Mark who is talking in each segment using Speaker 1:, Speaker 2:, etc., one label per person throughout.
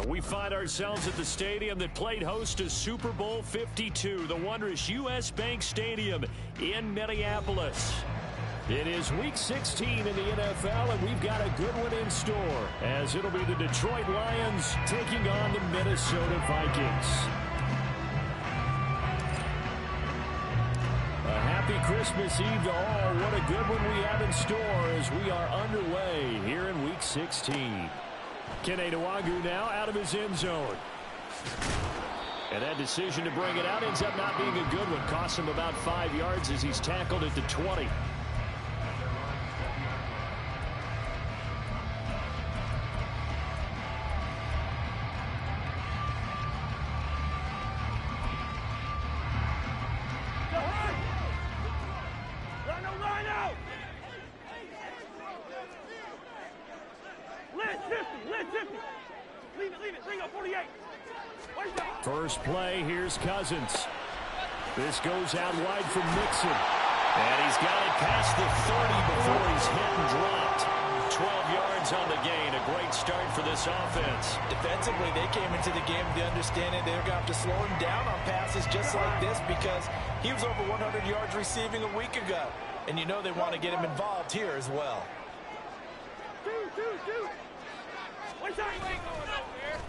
Speaker 1: We find ourselves at the stadium that played host to Super Bowl 52, the wondrous U.S. Bank Stadium in Minneapolis. It is Week 16 in the NFL, and we've got a good one in store, as it'll be the Detroit Lions taking on the Minnesota Vikings. A happy Christmas Eve to all. What a good one we have in store as we are underway here in Week 16. Kene Nwangwu now out of his end zone. And that decision to bring it out ends up not being a good one. Costs him about 5 yards as he's tackled at the 20. First play, here's Cousins. This goes out wide from Mixon. And he's got it past the 30 before he's hit and dropped. 12 yards on the gain. A great start for this offense.
Speaker 2: Defensively, they came into the game with the understanding they're going to have to slow him down on passes just like this because he was over 100 yards receiving a week ago. And you know they want to get him involved here as well.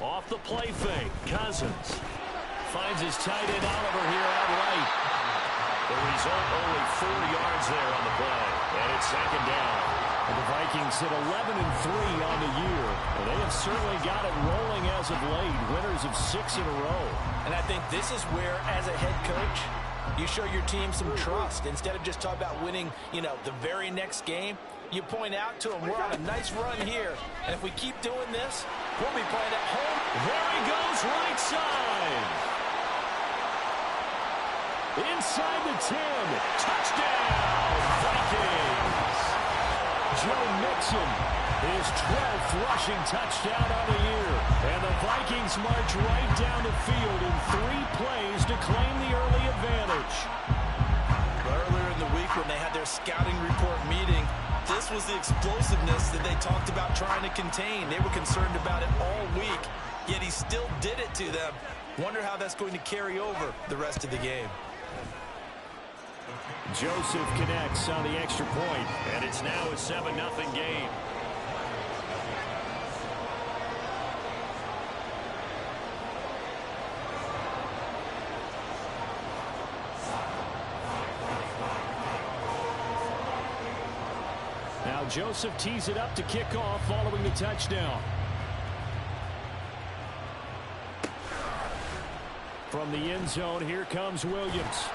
Speaker 1: Off the play fake, Cousins finds his tight end Oliver here out right. The result, only 4 yards there on the play, and it's second down. And the Vikings sit 11-3 on the year, and they have certainly got it rolling as of late, winners of 6 in a row.
Speaker 2: And I think this is where, as a head coach, you show your team some trust. Instead of just talking about winning, the very next game, you point out to them, we're on a nice run here, and if we keep doing this, we'll be playing at home.
Speaker 1: There he goes, right side. Inside the 10. Touchdown, Vikings. Joe Mixon, his 12th rushing touchdown on the year. And the Vikings march right down the field in 3 plays to claim the early advantage.
Speaker 2: Earlier in the week when they had their scouting report meeting, this was the explosiveness that they talked about trying to contain. They were concerned about it all week, yet he still did it to them. Wonder how that's going to carry over the rest of the game.
Speaker 1: Joseph connects on the extra point, and it's now a 7-0 game. Now Joseph tees it up to kick off following the touchdown. From the end zone, here comes Williams.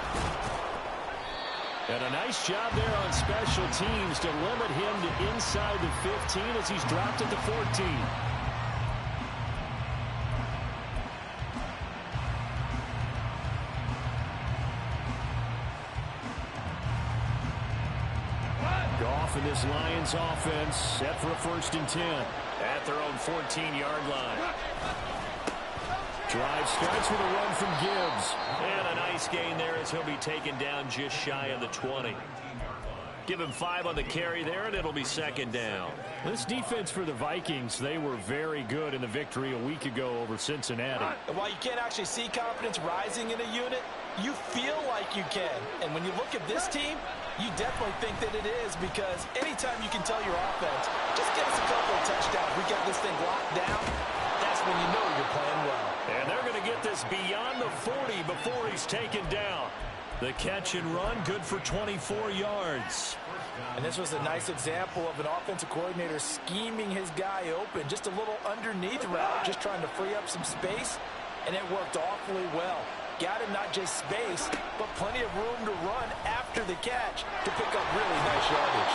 Speaker 1: And a nice job there on special teams to limit him to inside the 15 as he's dropped at the 14. Goff and this Lions offense set for a 1st and 10 at their own 14-yard line. Drive starts with a run from Gibbs. And a nice gain there as he'll be taken down just shy of the 20. Give him 5 on the carry there, and it'll be second down. This defense for the Vikings, they were very good in the victory a week ago over Cincinnati.
Speaker 2: And while you can't actually see confidence rising in a unit, you feel like you can. And when you look at this team, you definitely think that it is, because anytime you can tell your offense, just get us a couple of touchdowns, we got this thing locked down, that's when you know you're playing well.
Speaker 1: And they're going to get this beyond the 40 before he's taken down. The catch and run, good for 24 yards.
Speaker 2: And this was a nice example of an offensive coordinator scheming his guy open. Just a little underneath route, just trying to free up some space, and it worked awfully well. Got him not just space, but plenty of room to run after the catch to pick up really nice yardage.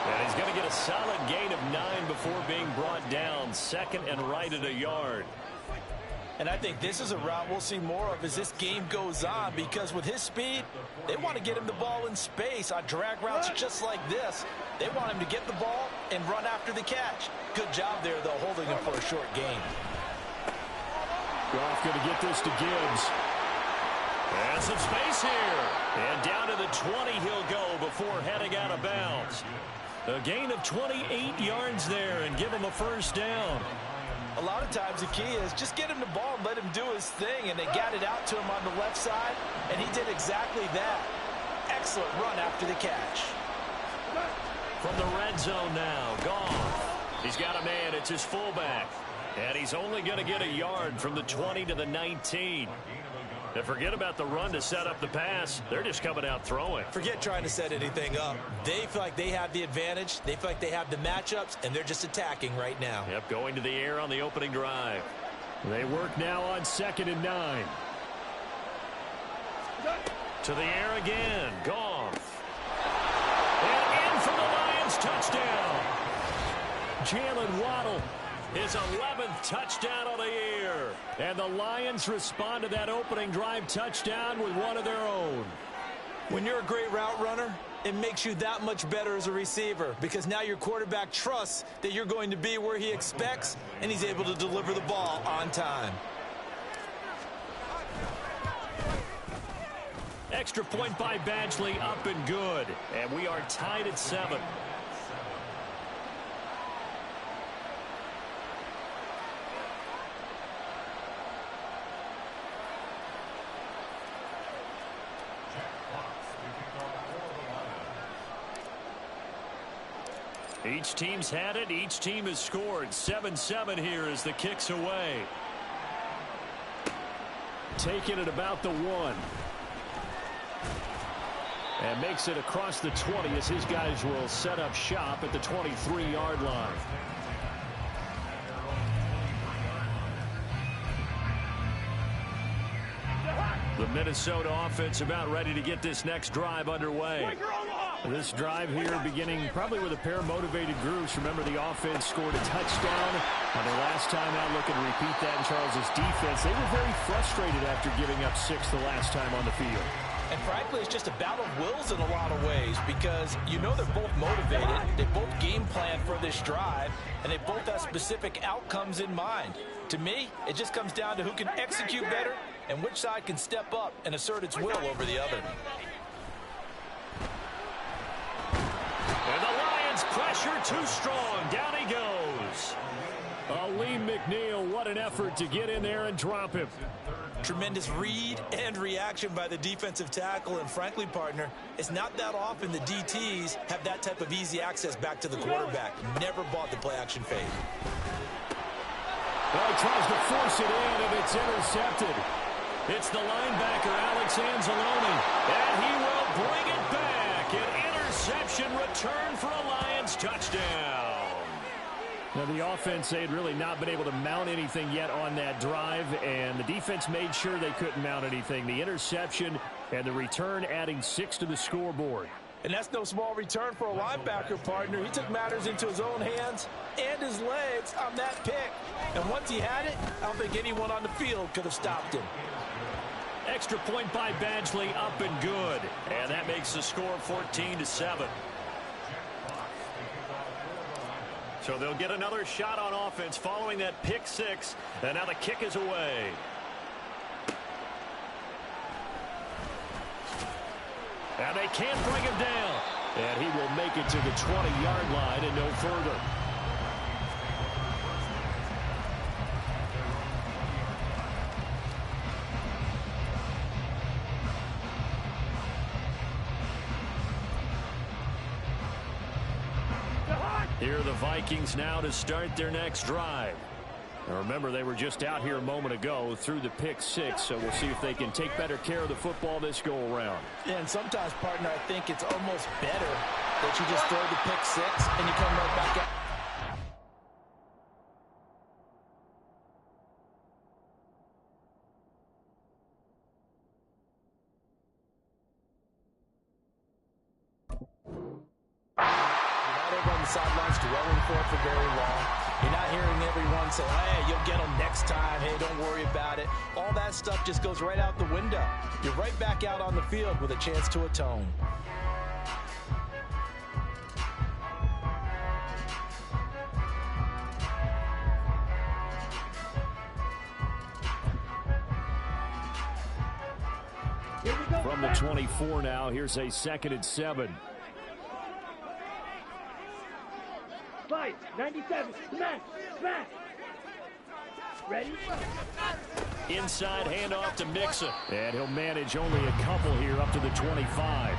Speaker 1: And he's going to get a solid gain of 9 before being brought down. Second and right at a yard.
Speaker 2: And I think this is a route we'll see more of as this game goes on, because with his speed, they want to get him the ball in space on drag routes just like this. They want him to get the ball and run after the catch. Good job there, though, holding him for a short gain.
Speaker 1: Goff going to get this to Gibbs. And some space here. And down to the 20 he'll go before heading out of bounds. A gain of 28 yards there and give him a first down.
Speaker 2: A lot of times the key is just get him the ball and let him do his thing, and they got it out to him on the left side, and he did exactly that. Excellent run after the catch.
Speaker 1: From the red zone now, Goff. He's got a man. It's his fullback. And he's only going to get a yard from the 20 to the 19. And forget about the run to set up the pass. They're just coming out throwing.
Speaker 2: Forget trying to set anything up. They feel like they have the advantage. They feel like they have the matchups, and they're just attacking right now.
Speaker 1: Yep, going to the air on the opening drive. They work now on 2nd and 9. To the air again. Goff. And in for the Lions touchdown. Jalen Waddle. His 11th touchdown of the year. And the Lions respond to that opening drive touchdown with one of their own.
Speaker 2: When you're a great route runner, it makes you that much better as a receiver because now your quarterback trusts that you're going to be where he expects, and he's able to deliver the ball on time.
Speaker 1: Extra point by Badgley, up and good. And we are tied at 7. Each team's had it. Each team has scored. 7-7 here as the kick's away. Taking it about the 1. And makes it across the 20 as his guys will set up shop at the 23-yard line. The Minnesota offense about ready to get this next drive underway. This drive here beginning probably with a pair of motivated groups. Remember, the offense scored a touchdown on their last time out, looking to repeat that in Charles's defense. They were very frustrated after giving up 6 the last time on the field.
Speaker 2: And frankly, it's just a battle of wills in a lot of ways because you know they're both motivated. They both game plan for this drive, and they both have specific outcomes in mind. To me, it just comes down to who can execute better and which side can step up and assert its will over the other.
Speaker 1: And the Lions pressure too strong. Down he goes. Aleem McNeil, what an effort to get in there and drop him.
Speaker 2: Tremendous read and reaction by the defensive tackle. And frankly, partner, it's not that often the DTs have that type of easy access back to the quarterback. Never bought the play-action fade.
Speaker 1: Well, he tries to force it in, and it's intercepted. It's the linebacker, Alex Anzalone. And he will bring it back. An interception return for a Lions touchdown. Now, the offense, they had really not been able to mount anything yet on that drive, and the defense made sure they couldn't mount anything. The interception and the return adding 6 to the scoreboard.
Speaker 2: And that's no small return for a linebacker, partner. He took matters into his own hands and his legs on that pick. And once he had it, I don't think anyone on the field could have stopped him.
Speaker 1: Extra point by Badgley, up and good. And that makes the score 14-7. So they'll get another shot on offense following that pick 6. And now the kick is away. And they can't bring him down. And he will make it to the 20-yard line and no further. Here are the Vikings now to start their next drive. Now remember, they were just out here a moment ago through the pick 6, so we'll see if they can take better care of the football this go-around.
Speaker 2: Yeah, and sometimes, partner, I think it's almost better that you just throw the pick 6 and you come right back out. Sidelines dwelling for it for very long. You're not hearing everyone say, hey, you'll get them next time. Hey, don't worry about it. All that stuff just goes right out the window. You're right back out on the field with a chance to atone.
Speaker 1: From the 24 now, here's a 2nd and 7.
Speaker 3: 97, smash, smash.
Speaker 1: Inside handoff to Mixon. And he'll manage only a couple here up to the 25.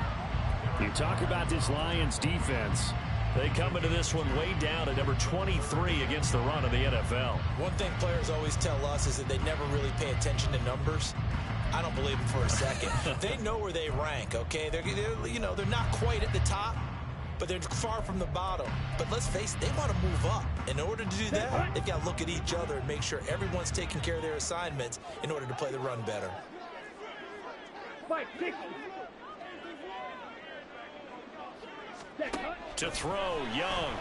Speaker 1: You talk about this Lions defense. They come into this one way down at number 23 against the run of the NFL.
Speaker 2: One thing players always tell us is that they never really pay attention to numbers. I don't believe them for a second. They know where they rank, okay? They're not quite at the top, but they're far from the bottom. But let's face it, they want to move up. In order to do that, they've got to look at each other and make sure everyone's taking care of their assignments in order to play the run better.
Speaker 1: To throw, Young.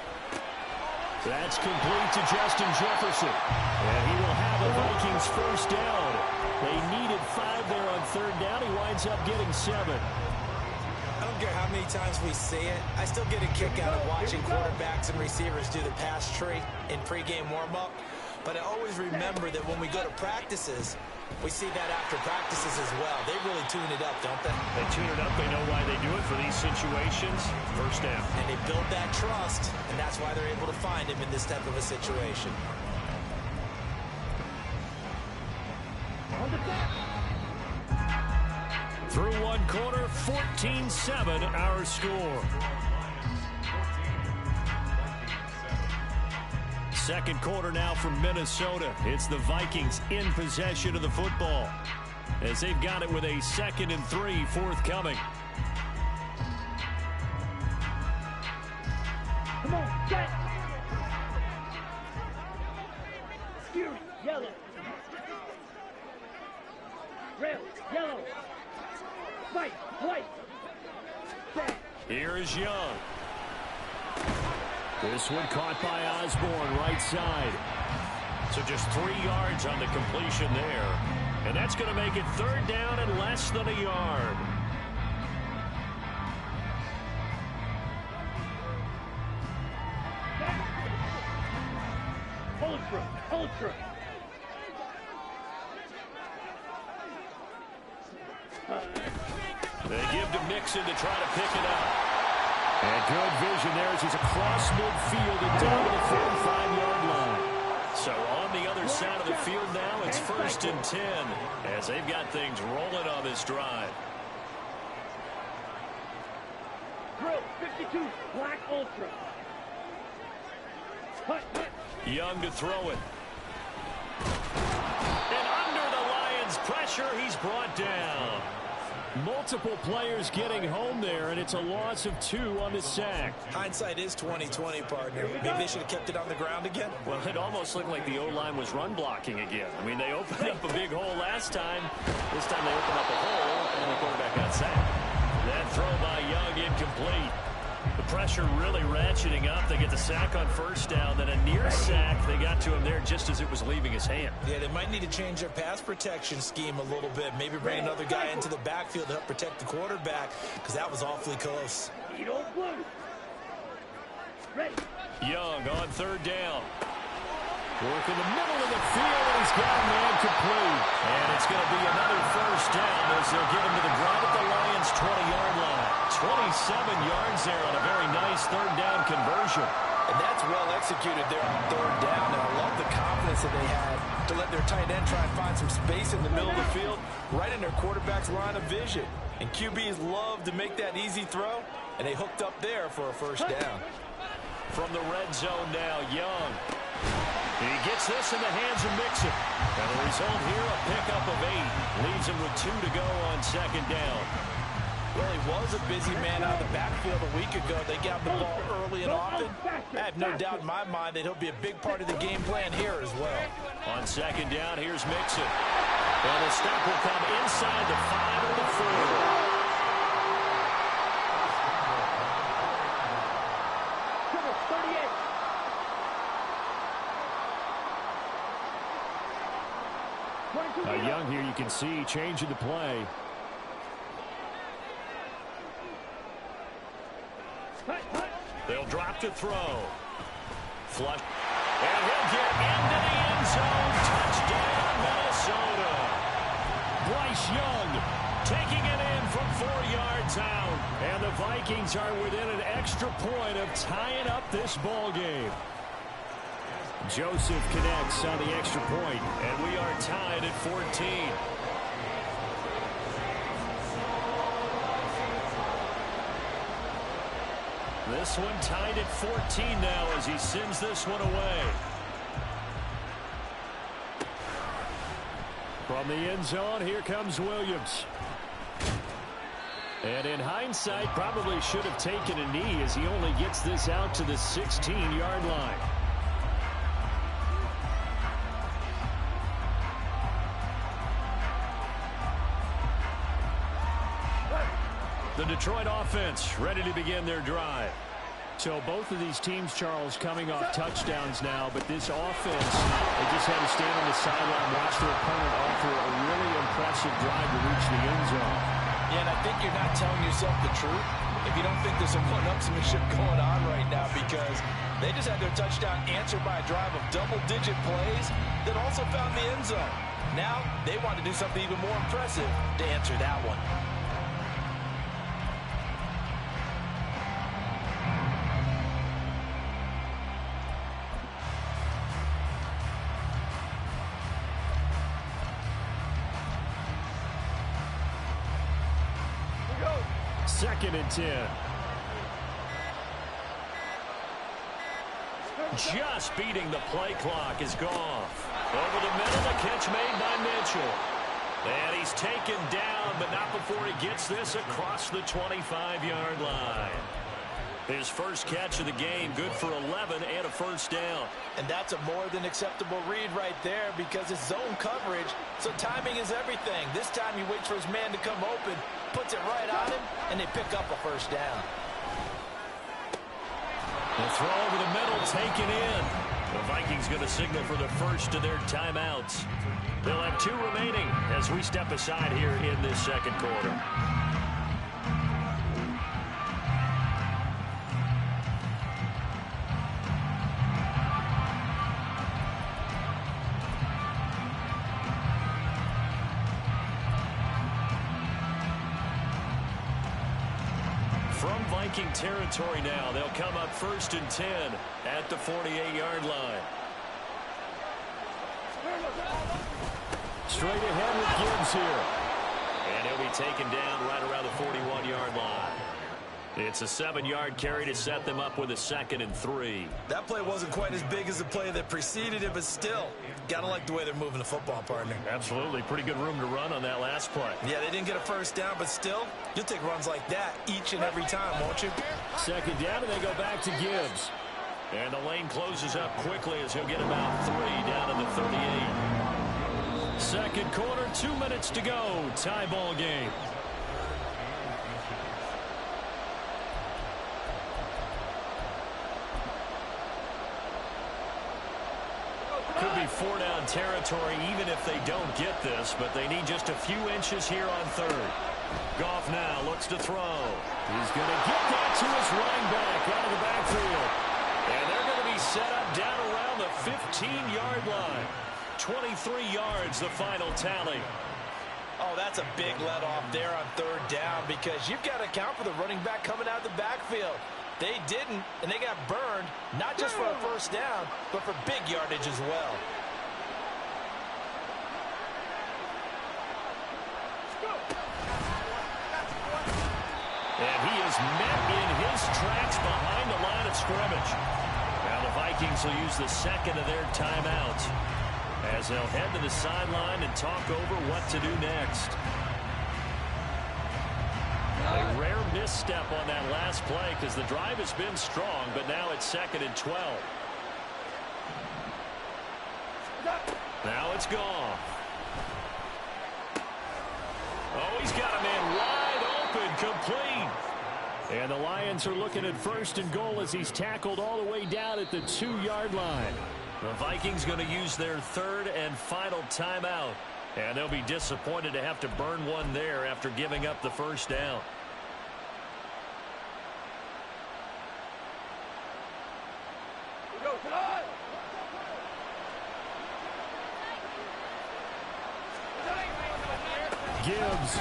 Speaker 1: That's complete to Justin Jefferson. And he will have a Vikings first down. They needed 5 there on third down. He winds up getting 7.
Speaker 2: I don't care how many times we see it. I still get a kick out of watching quarterbacks and receivers do the pass tree in pregame warm-up. But I always remember that when we go to practices, we see that after practices as well. They really tune it up, don't they?
Speaker 1: They tune it up. They know why they do it for these situations. First down.
Speaker 2: And they build that trust, and that's why they're able to find him in this type of a situation.
Speaker 1: Through one quarter, 14-7 our score. Second quarter now from Minnesota. It's the Vikings in possession of the football as they've got it with a 2nd and 3 forthcoming.
Speaker 3: Come on, set. Fury, yellow. Rail, yellow. Fight, white. Set.
Speaker 1: Here is Young. This one caught by Osborne, right side. So just 3 yards on the completion there. And that's going to make it third down and less than a yard.
Speaker 3: Ultra.
Speaker 1: They give to Mixon to try to pick it up. And good vision there as he's across midfield and down to the 45-yard line. So on the other side of the field now, it's 1st and 10 as they've got things rolling on this drive.
Speaker 3: Drill 52, black ultra.
Speaker 1: Young to throw it. And under the Lions' pressure, he's brought down. Multiple players getting home there, and it's a loss of 2 on the sack.
Speaker 2: Hindsight is 20/20, partner. Maybe they should have kept it on the ground again.
Speaker 1: Well, it almost looked like the O-line was run blocking again. I mean, they opened up a big hole last time. This time they opened up a hole, and the quarterback got sacked. That throw by Young incomplete. The pressure really ratcheting up. They get the sack on first down, then a near sack. They got to him there just as it was leaving his hand.
Speaker 2: Yeah, they might need to change their pass protection scheme a little bit. Maybe bring another guy into the backfield to help protect the quarterback, because that was awfully close.
Speaker 1: Young on third down. Work in the middle of the field, and he's got a man complete. And it's going to be another first down as they'll get him to the ground at the Lions' 20-yard line. 27 yards there on a very nice third down conversion.
Speaker 2: And that's well executed there on third down. And I love the confidence that they had to let their tight end try and find some space in the middle of the field, right in their quarterback's line of vision. And QBs love to make that easy throw, and they hooked up there for a first down.
Speaker 1: From the red zone now, Young. He gets this in the hands of Mixon. And the result here, a pickup of 8. Leaves him with 2 to go on second down.
Speaker 2: Well, he was a busy man out of the backfield a week ago. They got the ball early and often. I have no doubt in my mind that he'll be a big part of the game plan here as well.
Speaker 1: On second down, here's Mixon. And the stop will come inside the 5 or the 4. Young here, you can see changing the play. They'll drop to throw. Flush. And he'll get into the end zone. Touchdown, Minnesota. Bryce Young taking it in from 4 yards out. And the Vikings are within an extra point of tying up this ball game. Joseph connects on the extra point, and we are tied at 14. This one tied at 14 now as he sends this one away. From the end zone, here comes Williams. And in hindsight, probably should have taken a knee as he only gets this out to the 16-yard line. The Detroit offense ready to begin their drive. So both of these teams, Charles, coming off touchdowns now, but this offense, they just had to stand on the sideline, watch their opponent offer a really impressive drive to reach the end zone.
Speaker 2: Yeah, and I think you're not telling yourself the truth if you don't think there's some one-upsmanship going on right now, because they just had their touchdown answered by a drive of double-digit plays that also found the end zone. Now they want to do something even more impressive to answer that one.
Speaker 1: Second and 10. Just beating the play clock is Goff. Over the middle, the catch made by Mitchell. And he's taken down, but not before he gets this across the 25-yard line. His first catch of the game, good for 11 and a first down.
Speaker 2: And that's a more than acceptable read right there because it's zone coverage, so timing is everything. This time he waits for his man to come open, puts it right on him, and they pick up a first down.
Speaker 1: The throw over the middle taken in. The Vikings going to signal for the first of their timeouts. They'll have 2 remaining as we step aside here in this second quarter. From Viking territory now, they'll come up first and 10 at the 48-yard line. Straight ahead with Gibbs here. And he'll be taken down right around the 41-yard line. It's a 7-yard carry to set them up with a 2nd and 3.
Speaker 2: That play wasn't quite as big as the play that preceded it, but still, gotta like the way they're moving the football, partner.
Speaker 1: Absolutely. Pretty good room to run on that last play.
Speaker 2: Yeah, they didn't get a first down, but still, you'll take runs like that each and every time, won't you?
Speaker 1: 2nd down, and they go back to Gibbs. And the lane closes up quickly as he'll get about 3 down to the 38. Second quarter, 2 minutes to go. Tie ball game. Could be 4-down territory even if they don't get this, but they need just a few inches here on 3rd. Goff now looks to throw. He's going to get that to his running back out of the backfield. And they're going to be set up down around the 15-yard line. 23 yards, the final tally.
Speaker 2: Oh, that's a big let off there on 3rd down because you've got to account for the running back coming out of the backfield. They didn't, and they got burned, not just for a first down, but for big yardage as well.
Speaker 1: And he is met in his tracks behind the line of scrimmage. Now the Vikings will use the 2nd of their timeouts as they'll head to the sideline and talk over what to do next. A rare misstep on that last play because the drive has been strong, but now it's 2nd and 12. Now it's gone. Oh, he's got a man wide open, complete. And the Lions are looking at 1st and goal as he's tackled all the way down at the 2-yard line. The Vikings going to use their 3rd and final timeout. And they'll be disappointed to have to burn one there after giving up the first down. Gibbs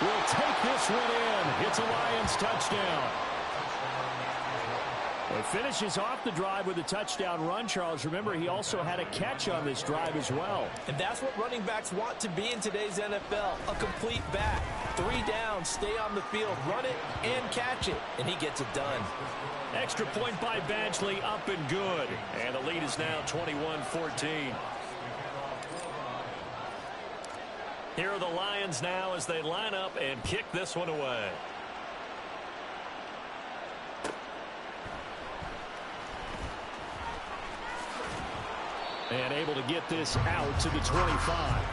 Speaker 1: will take this one in. It's a Lions touchdown. It finishes off the drive with a touchdown run, Charles. Remember, he also had a catch on this drive as well.
Speaker 2: And that's what running backs want to be in today's NFL, a complete back. 3 downs, stay on the field, run it, and catch it. And he gets it done.
Speaker 1: Extra point by Badgley, up and good. And the lead is now 21-14. Here are the Lions now as they line up and kick this one away. And able to get this out to the 25.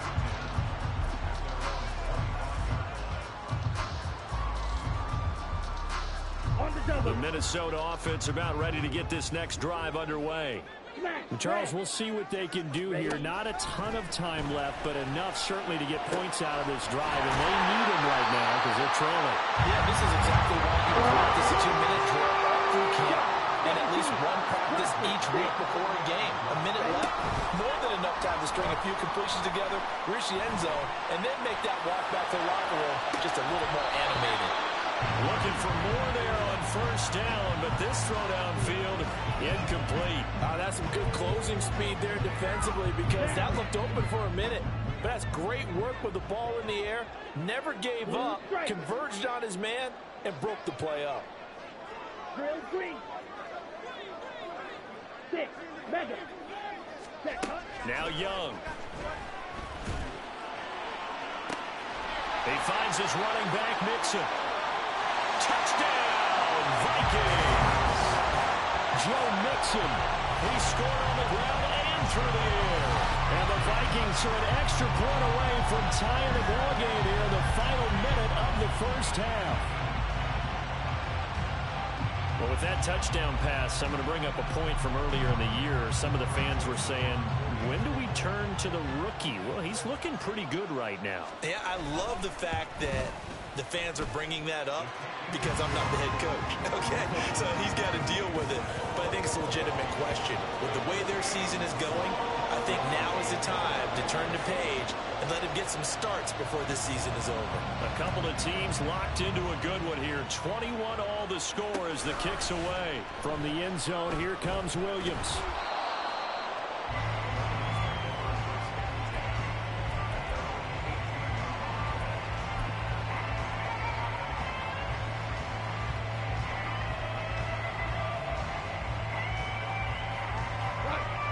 Speaker 1: The Minnesota offense about ready to get this next drive underway. And Charles, we'll see what they can do here. Not a ton of time left, but enough certainly to get points out of this drive. And they need them right now because they're trailing.
Speaker 2: Yeah, this is exactly why you practice a 2-minute drill all through camp. And at least one practice each week before a game. A minute left, more than enough time to string a few completions together, reach the end zone, and then make that walk back to the locker room just a little more animated.
Speaker 1: Looking for more there on first down, but this throw downfield incomplete.
Speaker 2: That's some good closing speed there defensively because that looked open for a minute. But that's great work with the ball in the air. Never gave up, converged on his man, and broke the play up.
Speaker 3: Drill green. 6, mega.
Speaker 1: Now Young. He finds his running back, Mixon. Touchdown, Vikings! Joe Mixon. He scored on the ground and through the air. And the Vikings are an extra point away from tying the ball game here in the final minute of the first half. Well, with that touchdown pass, I'm going to bring up a point from earlier in the year. Some of the fans were saying, when do we turn to the rookie? Well, he's looking pretty good right now.
Speaker 2: Yeah, I love the fact that the fans are bringing that up because I'm not the head coach, okay? So he's got to deal with it. But I think it's a legitimate question. With the way their season is going, I think now is the time to turn the page and let him get some starts before this season is over.
Speaker 1: A couple of teams locked into a good one here. 21 all the score as the kick's away. From the end zone, here comes Williams.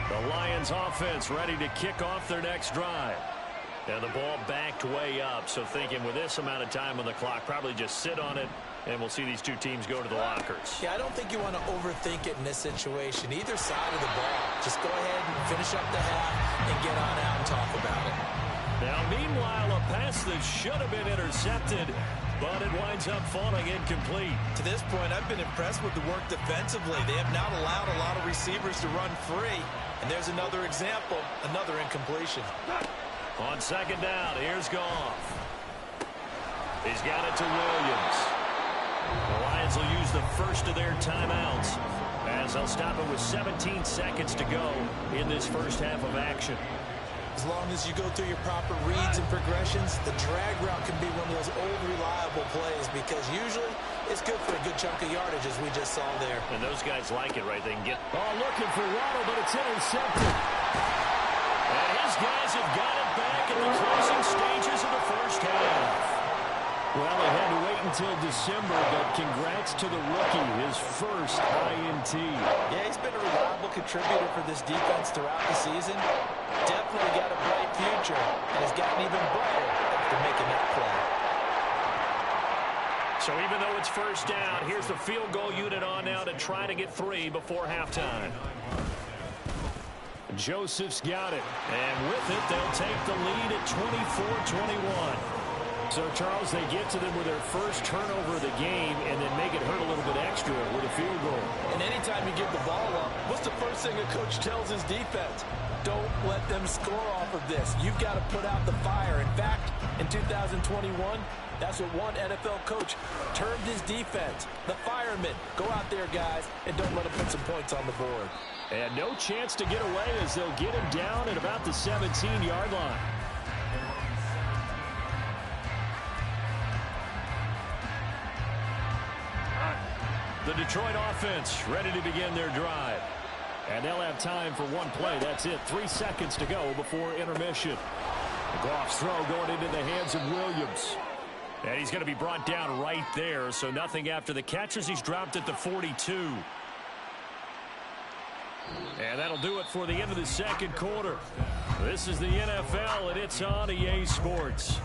Speaker 1: The Lions offense ready to kick off their next drive. And the ball backed way up, so thinking with this amount of time on the clock, probably just sit on it, and we'll see these two teams go to the lockers.
Speaker 2: Yeah, I don't think you want to overthink it in this situation. Either side of the ball. Just go ahead and finish up the half and get on out and talk about it.
Speaker 1: Now, meanwhile, a pass that should have been intercepted, but it winds up falling incomplete.
Speaker 2: To this point, I've been impressed with the work defensively. They have not allowed a lot of receivers to run free. And there's another example, another incompletion.
Speaker 1: On second down, here's Goff. He's got it to Williams. The Lions will use the first of their timeouts as they'll stop it with 17 seconds to go in this first half of action.
Speaker 2: As long as you go through your proper reads and progressions, the drag route can be one of those old reliable plays because usually it's good for a good chunk of yardage as we just saw there.
Speaker 1: And those guys like it, right? They can get... Oh, looking for Waddle, but it's intercepted. And his guys have got it back in the closing stages of the first half. Well, they had to wait until December, but congrats to the rookie, his first INT.
Speaker 2: Yeah, he's been a reliable contributor for this defense throughout the season. Definitely got a bright future and has gotten even brighter after making that play.
Speaker 1: So even though it's first down, here's the field goal unit on now to try to get 3 before halftime. Joseph's got it, and with it, they'll take the lead at 24-21. So, Charles, they get to them with their first turnover of the game and then make it hurt a little bit extra with a field goal.
Speaker 2: And anytime you give the ball up, what's the first thing a coach tells his defense? Don't let them score off of this. You've got to put out the fire. In fact, in 2021, that's what one NFL coach termed his defense. The firemen. Go out there, guys, and don't let them put some points on the board.
Speaker 1: And no chance to get away as they'll get him down at about the 17-yard line. The Detroit offense ready to begin their drive. And they'll have time for one play. That's it. 3 seconds to go before intermission. Goff's throw going into the hands of Williams. And he's going to be brought down right there. So nothing after the catch as he's dropped at the 42. And that'll do it for the end of the second quarter. This is the NFL, and it's on EA Sports.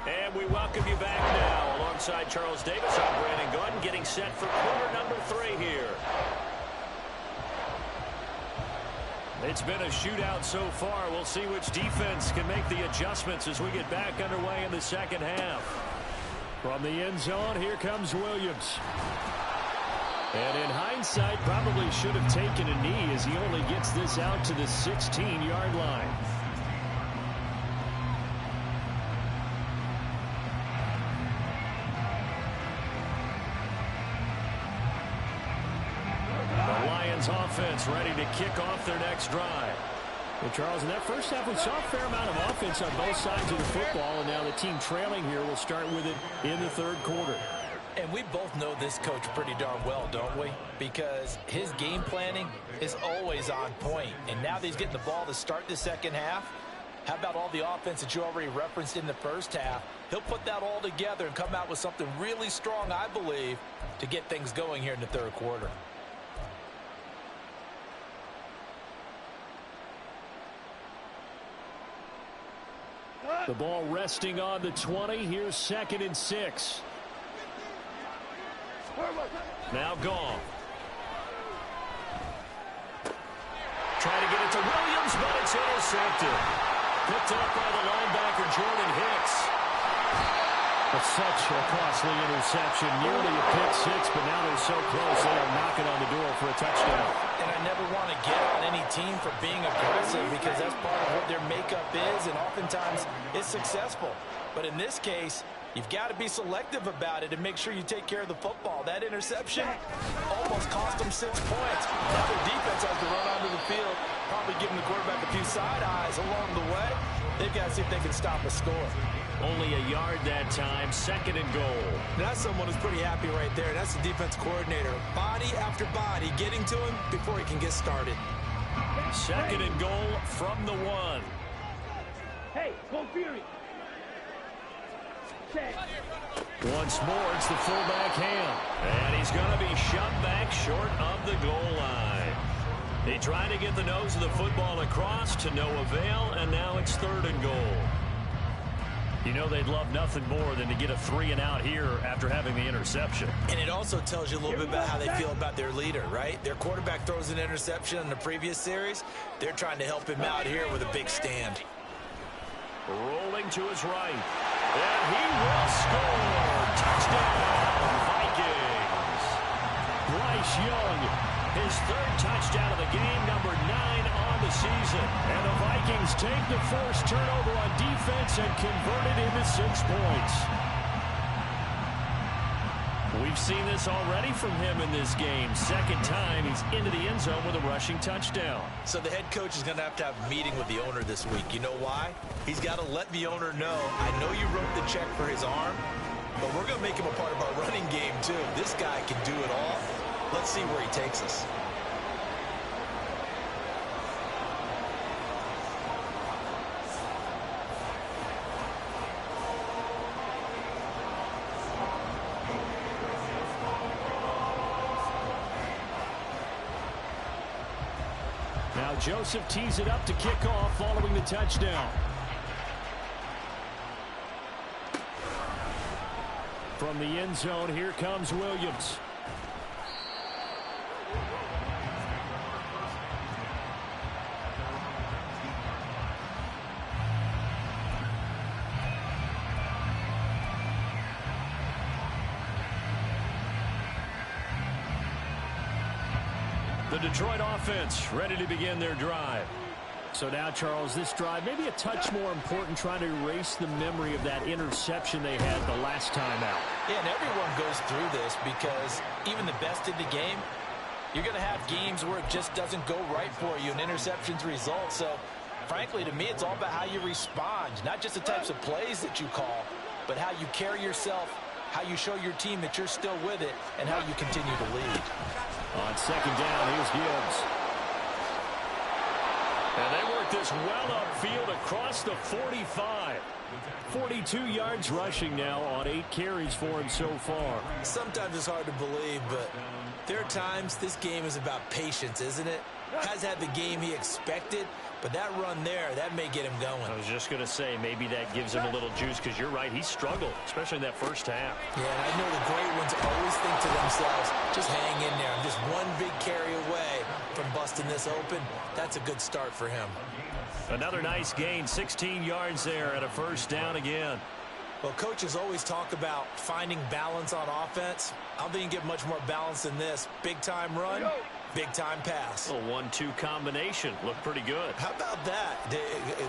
Speaker 1: And we welcome you back now. Alongside Charles Davis, I'm Brandon Gaudin, getting set for quarter number 3 here. It's been a shootout so far. We'll see which defense can make the adjustments as we get back underway in the second half. From the end zone, here comes Williams. And in hindsight, probably should have taken a knee as he only gets this out to the 16-yard line. Offense ready to kick off their next drive. Well, Charles, in that first half, we saw a fair amount of offense on both sides of the football, and now the team trailing here will start with it in the third quarter.
Speaker 2: And we both know this coach pretty darn well, don't we? Because his game planning is always on point. And now that he's getting the ball to start the second half, how about all the offense that you already referenced in the first half? He'll put that all together and come out with something really strong, I believe, to get things going here in the third quarter.
Speaker 1: The ball resting on the 20. Here's 2nd and 6. Now Goff. Trying to get it to Williams, but it's intercepted. Picked up by the linebacker, Jordan Hicks. But such a costly interception. Nearly a pick 6, but now they're so close they are knocking on the door for a touchdown.
Speaker 2: And I never want to get on any team for being aggressive because that's part of what their makeup is, and oftentimes it's successful. But in this case, you've got to be selective about it and make sure you take care of the football. That interception almost cost them 6 points. Now their defense has to run onto the field, probably giving the quarterback a few side eyes along the way. They've got to see if they can stop a score.
Speaker 1: Only a yard that time, 2nd and goal.
Speaker 2: That's someone who's pretty happy right there. That's the defense coordinator. Body after body, getting to him before he can get started.
Speaker 1: 2nd and goal from the 1.
Speaker 3: Hey, go Fury. Check.
Speaker 1: Once more, it's the fullback hand. And he's going to be shoved back short of the goal line. They try to get the nose of the football across to no avail, and now it's 3rd and goal. You know they'd love nothing more than to get a 3-and-out here after having the interception.
Speaker 2: And it also tells you a little bit about how they feel about their leader, right? Their quarterback throws an interception in the previous series. They're trying to help him out here with a big stand.
Speaker 1: Rolling to his right. And he will score. Touchdown, Vikings. Bryce Young, his 3rd touchdown of the game, number 9 on the season. And the Vikings take the forced turnover on defense and convert it into 6 points. We've seen this already from him in this game. 2nd time he's into the end zone with a rushing touchdown.
Speaker 2: So the head coach is going to have a meeting with the owner this week. You know why? He's got to let the owner know, I know you wrote the check for his arm, but we're going to make him a part of our running game too. This guy can do it all. Let's see where he takes us.
Speaker 1: Now Joseph tees it up to kick off following the touchdown. From the end zone, here comes Williams. The Detroit offense ready to begin their drive.
Speaker 4: So now, Charles, this drive maybe a touch more important, trying to erase the memory of that interception they had the last time out.
Speaker 2: Yeah, and everyone goes through this because even the best in the game, you're going to have games where it just doesn't go right for you and interceptions result. So, frankly, to me, it's all about how you respond, not just the types of plays that you call, but how you carry yourself, how you show your team that you're still with it, and how you continue to lead.
Speaker 1: On second down, here's Gibbs. And they work this well upfield across the 45. 42 yards rushing now on 8 carries for him so far.
Speaker 2: Sometimes it's hard to believe, but there are times this game is about patience, isn't it? Has had the game he expected, but that run there, that may get him going.
Speaker 1: I was just going to say, maybe that gives him a little juice, because you're right, he struggled, especially in that first half.
Speaker 2: Yeah, and I know the great ones always think to themselves, just hang in there. I'm just one big carry away from busting this open. That's a good start for him.
Speaker 1: Another nice gain, 16 yards there, and a first down again.
Speaker 2: Well, coaches always talk about finding balance on offense. I don't think you get much more balance than this. Big-time run, big-time pass.
Speaker 1: A 1-2 combination. Looked pretty good.
Speaker 2: How about that?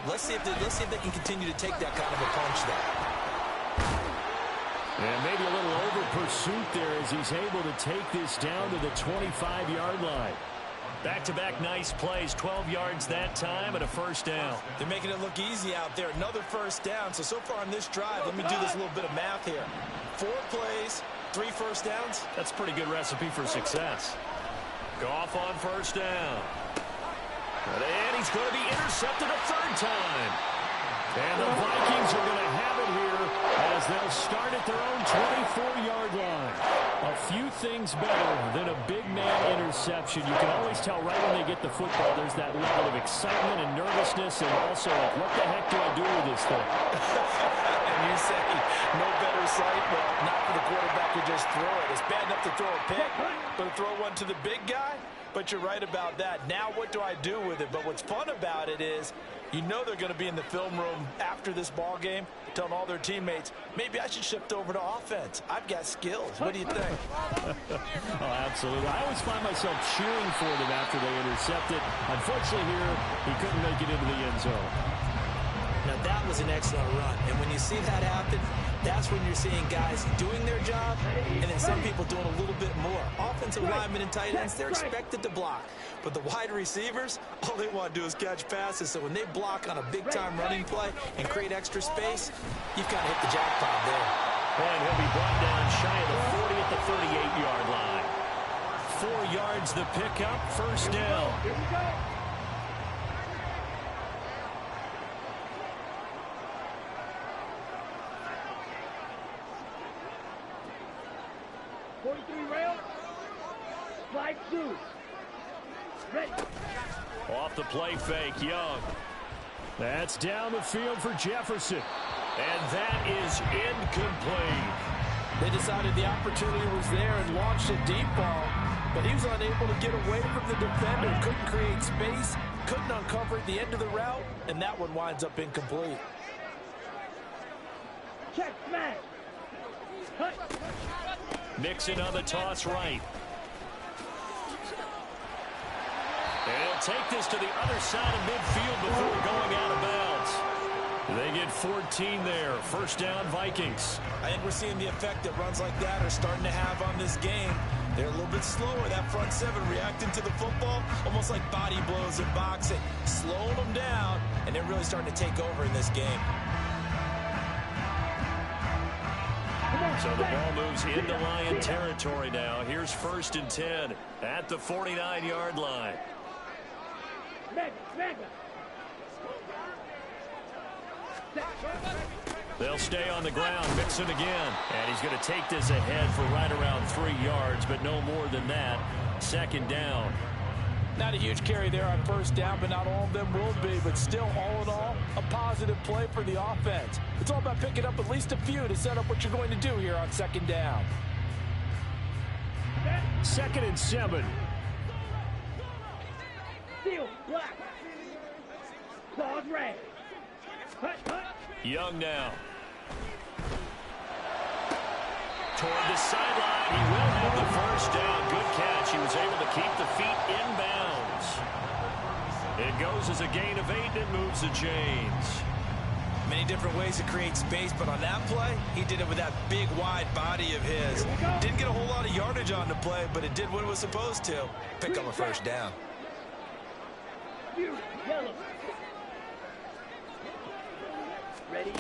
Speaker 2: Let's see if they can continue to take that kind of a punch there.
Speaker 4: And maybe a little over pursuit there as he's able to take this down to the 25-yard line.
Speaker 1: Back-to-back nice plays, 12 yards that time and a first down.
Speaker 2: They're making it look easy out there. Another first down. So far on this drive, let me do this little bit of math here. 4 plays, 3 first downs.
Speaker 1: That's a pretty good recipe for success. Goff on first down. And he's going to be intercepted a third time. And the Vikings are going to have it here as they'll start at their own 24-yard line. A few things better than a big man interception. You can always tell right when they get the football, there's that level of excitement and nervousness, and also like, what the heck do I do with this thing?
Speaker 2: And you say, no better sight, but not for the quarterback to just throw it. It's bad enough to throw a pick, but to throw one to the big guy? But you're right about that. Now what do I do with it? But what's fun about it is, you know they're going to be in the film room after this ball game, telling all their teammates, maybe I should shift over to offense. I've got skills. What do you think?
Speaker 4: Oh, absolutely. I always find myself cheering for them after they intercept it. Unfortunately here, he couldn't make it into the end zone.
Speaker 2: Now that was an excellent run. And when you see that happen, that's when you're seeing guys doing their job and then some people doing a little bit more. Offensive linemen and tight ends, they're expected to block. But the wide receivers, all they want to do is catch passes. So when they block on a big-time running play and create extra space, you've got to hit the jackpot there.
Speaker 1: And he'll be brought down shy of the 40 at the 38-yard line. 4 yards the pickup, first down.
Speaker 3: Here we go. Rail. Slide 2. Ready.
Speaker 1: Off the play fake, Young.
Speaker 4: That's down the field for Jefferson.
Speaker 1: And that is incomplete.
Speaker 2: They decided the opportunity was there and launched a deep ball, but he was unable to get away from the defender. Couldn't create space, couldn't uncover at the end of the route, and that one winds up incomplete.
Speaker 3: Check, smash. Cut.
Speaker 1: Mixon on the toss right. And he'll take this to the other side of midfield before going out of bounds. They get 14 there. First down, Vikings.
Speaker 2: I think we're seeing the effect that runs like that are starting to have on this game. They're a little bit slower, that front seven reacting to the football, almost like body blows in boxing, slowing them down, and they're really starting to take over in this game.
Speaker 1: So the ball moves into Lion territory now. Here's 1st and 10 at the 49-yard line. They'll stay on the ground. Mixon again. And he's going to take this ahead for right around 3 yards, but no more than that. 2nd down.
Speaker 2: Not a huge carry there on first down, but not all of them will be. But still, all in all, a positive play for the offense. It's all about picking up at least a few to set up what you're going to do here on 2nd down.
Speaker 4: 2nd and 7.
Speaker 3: Steel, black. Claws red. Cut, cut.
Speaker 1: Young now. Toward the sideline. He will have the first down. Good catch. He was able to keep the feet in bounds. It goes as a gain of 8 and moves the chains.
Speaker 2: Many different ways to create space, but on that play, he did it with that big, wide body of his. Didn't get a whole lot of yardage on the play, but it did what it was supposed to. Pick up a first down.
Speaker 3: Yellow. Ready?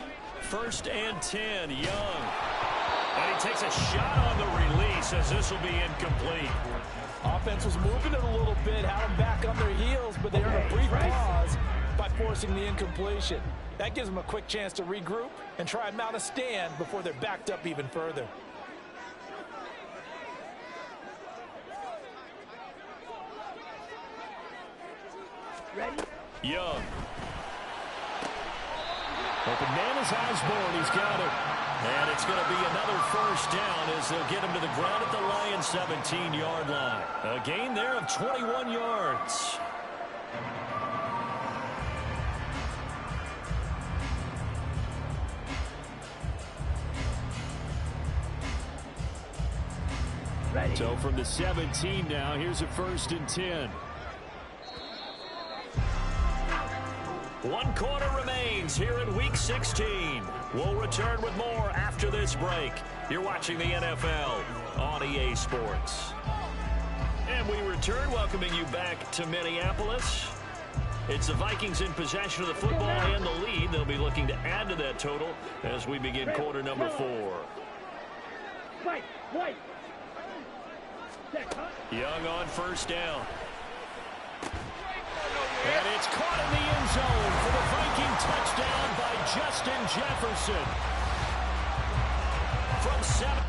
Speaker 1: 1st and 10, Young. And he takes a shot on the release as this will be incomplete.
Speaker 2: Offense was moving it a little bit, had them back on their heels, but they earned a brief pause by forcing the incompletion. That gives them a quick chance to regroup and try and mount a stand before they're backed up even further.
Speaker 3: Ready?
Speaker 1: Young. Open man is Osborne. He's got it. And it's going to be another first down as they'll get him to the ground at the Lions' 17-yard line. A gain there of 21 yards.
Speaker 3: Ready?
Speaker 4: So from the 17 now, here's a 1st and 10.
Speaker 1: 1 quarter remains here in Week 16. We'll return with more after this break. You're watching the NFL on EA Sports. And we return, welcoming you back to Minneapolis. It's the Vikings in possession of the football and the lead. They'll be looking to add to that total as we begin quarter number 4.
Speaker 3: Fight! Fight! Set, huh?
Speaker 1: Young on first down. And it's caught in the end zone for the Viking touchdown by Justin Jefferson. From 7.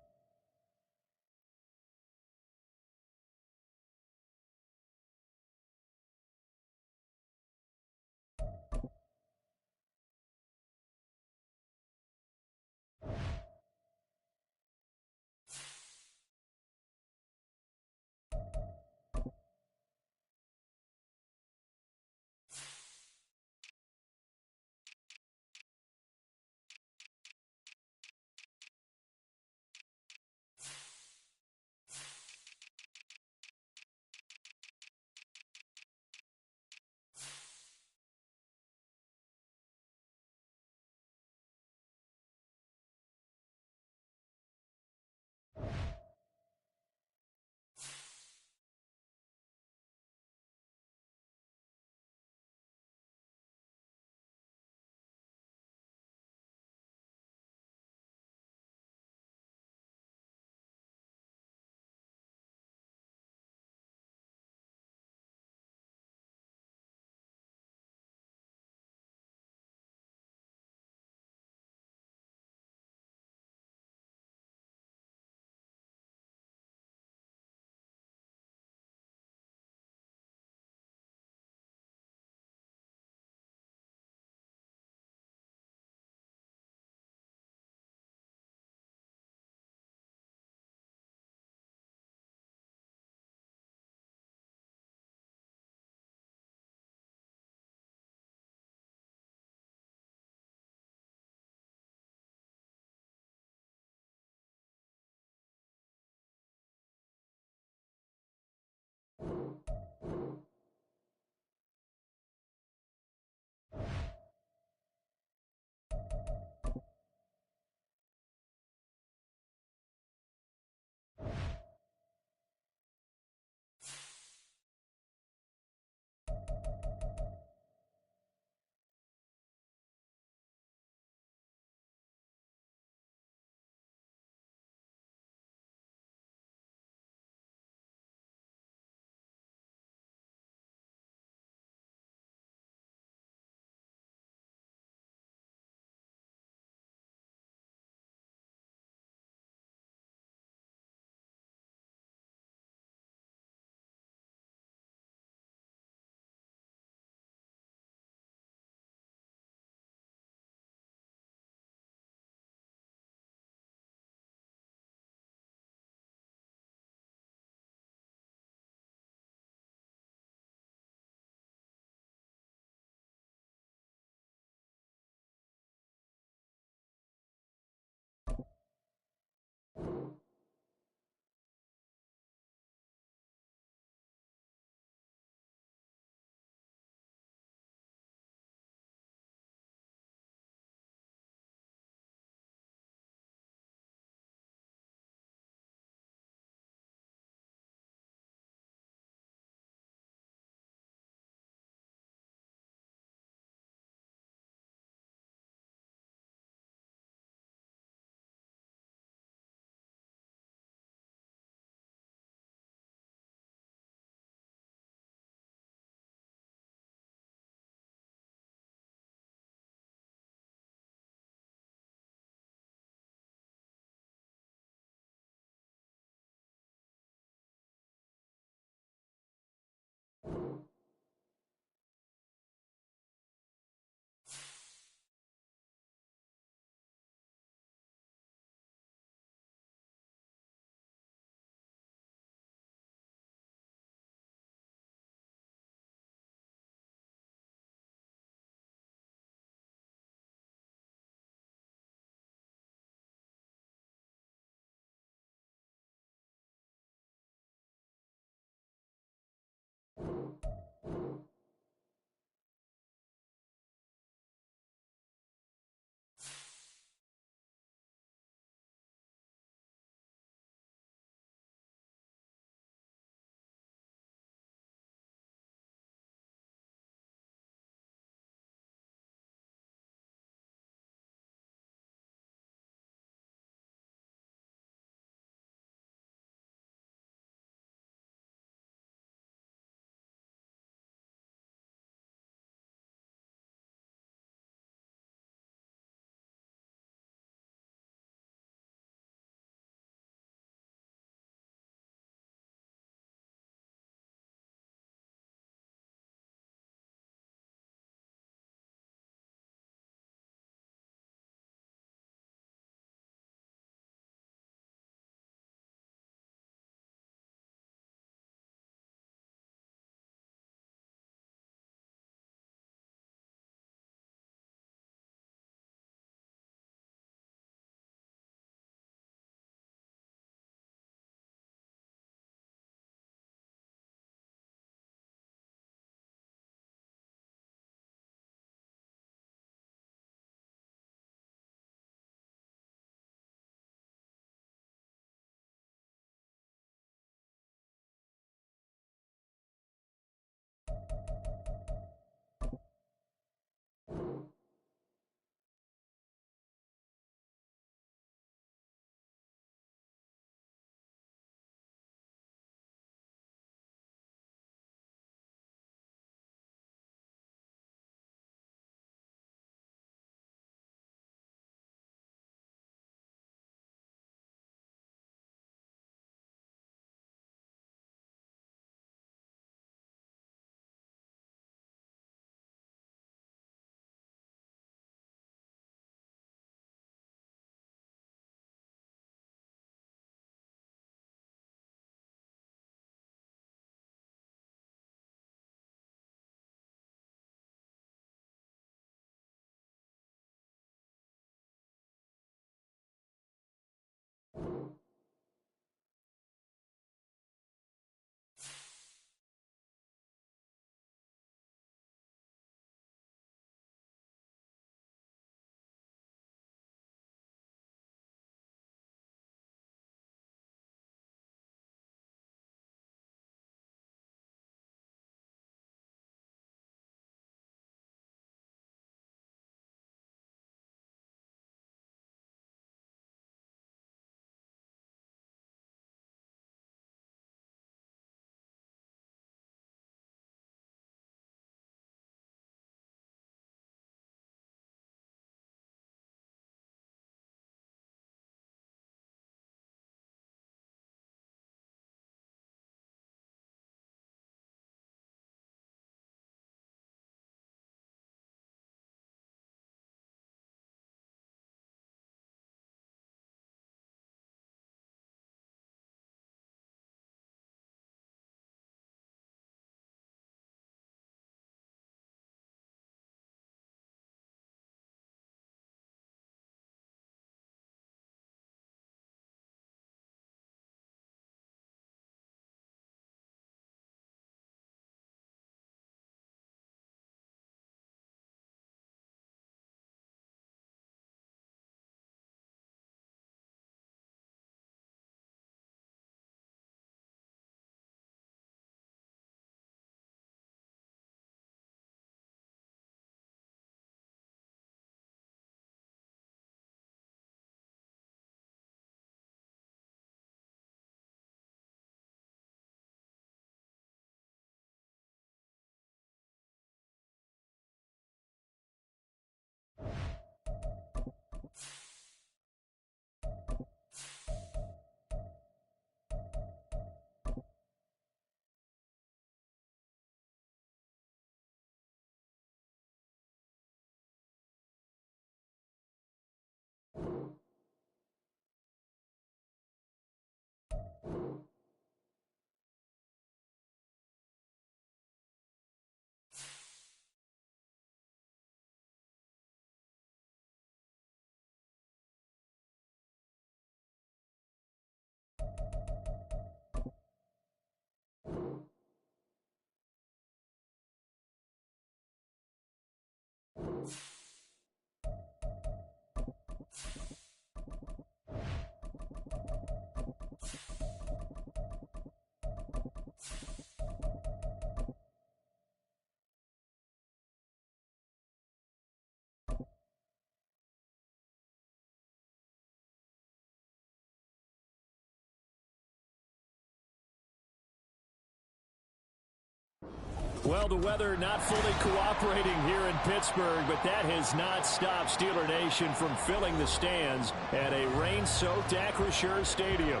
Speaker 4: Well, the weather not fully cooperating here in Pittsburgh, but that has not stopped Steeler Nation from filling the stands at a rain-soaked Acrisure Stadium.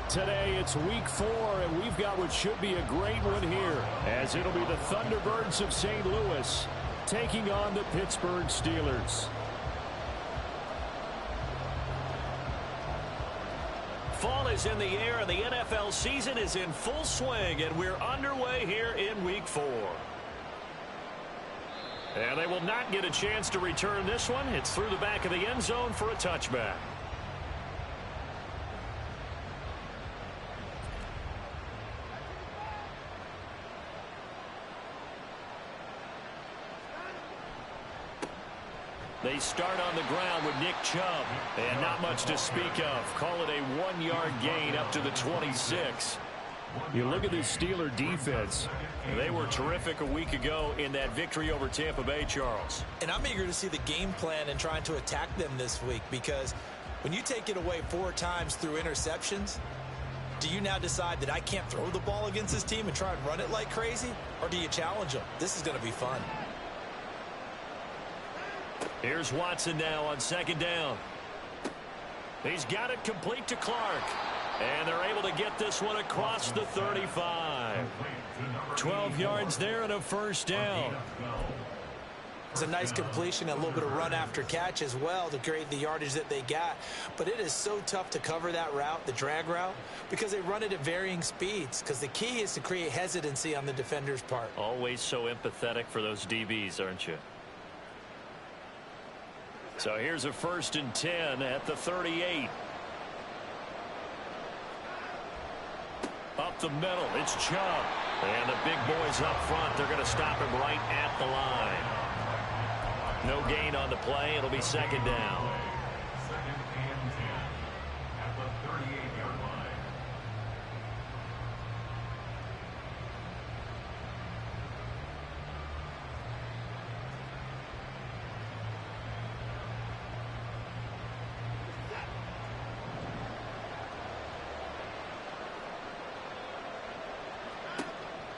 Speaker 4: Today, it's week 4, and we've got what should be a great one here, as it'll be the Thunderbirds of St. Louis taking on the Pittsburgh Steelers.
Speaker 1: Fall is in the air, and the NFL season is in full swing, and we're underway here in Week 4. And they will not get a chance to return this one. It's through the back of the end zone for a touchback. They start on the ground with Nick Chubb, and not much to speak of. Call it a 1-yard gain up to the 26.
Speaker 4: You look at this Steeler defense.
Speaker 1: They were terrific a week ago in that victory over Tampa Bay, Charles.
Speaker 2: And I'm eager to see the game plan and trying to attack them this week, because when you take it away 4 times through interceptions, do you now decide that I can't throw the ball against this team and try and run it like crazy? Or do you challenge them? This is going to be fun.
Speaker 1: Here's Watson now on 2nd down. He's got it complete to Clark. And they're able to get this one across the 35. 12 yards there and a first down.
Speaker 2: It's a nice completion, a little bit of run after catch as well to create the yardage that they got. But it is so tough to cover that route, the drag route, because they run it at varying speeds. Because the key is to create hesitancy on the defender's part.
Speaker 1: Always so empathetic for those DBs, aren't you? So here's a 1st and 10 at the 38. Up the middle, it's Chubb. And the big boys up front, they're going to stop him right at the line. No gain on the play. It'll be 2nd down.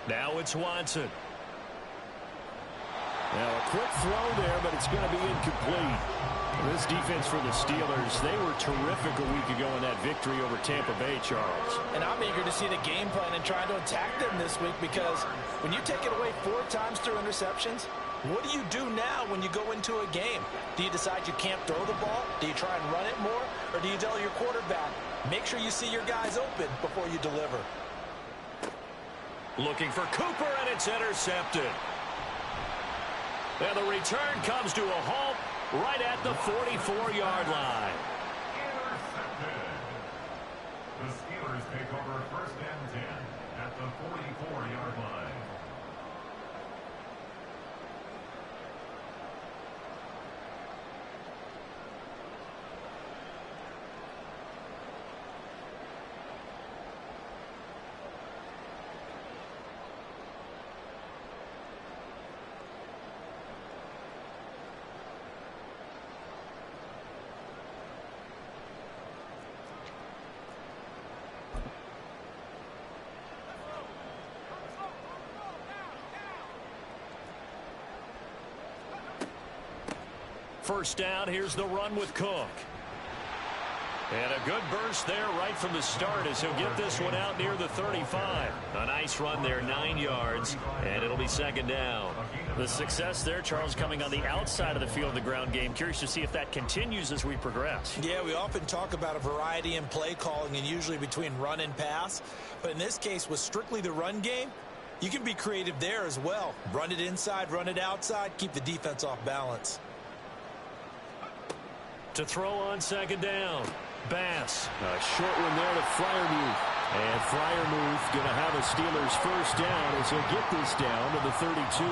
Speaker 1: Now it's Watson.
Speaker 4: Now a quick throw there, but it's going to be incomplete. This defense for the Steelers, they were terrific a week ago in that victory over Tampa Bay, Charles.
Speaker 2: And I'm eager to see the game plan and trying to attack them this week, because when you take it away 4 times through interceptions, what do you do now when you go into a game? Do you decide you can't throw the ball? Do you try and run it more? Or do you tell your quarterback, make sure you see your guys open before you deliver?
Speaker 1: Looking for Cooper, and it's intercepted. And the return comes to a halt right at the 44-yard line.
Speaker 5: Intercepted. The Steelers take over 1st and 10 at the 44-yard line.
Speaker 1: First down, here's the run with Cook. And a good burst there right from the start as he'll get this one out near the 35. A nice run there, 9 yards, and it'll be 2nd down.
Speaker 4: The success there, Charles, coming on the outside of the field of the ground game. Curious to see if that continues as we progress.
Speaker 2: Yeah, we often talk about a variety in play calling and usually between run and pass. But in this case, with strictly the run game, you can be creative there as well. Run it inside, run it outside, keep the defense off balance.
Speaker 1: To throw on 2nd down, Bass.
Speaker 4: A short one there to Freiermuth. And Freiermuth going to have a Steelers first down as he'll get this down to the 32.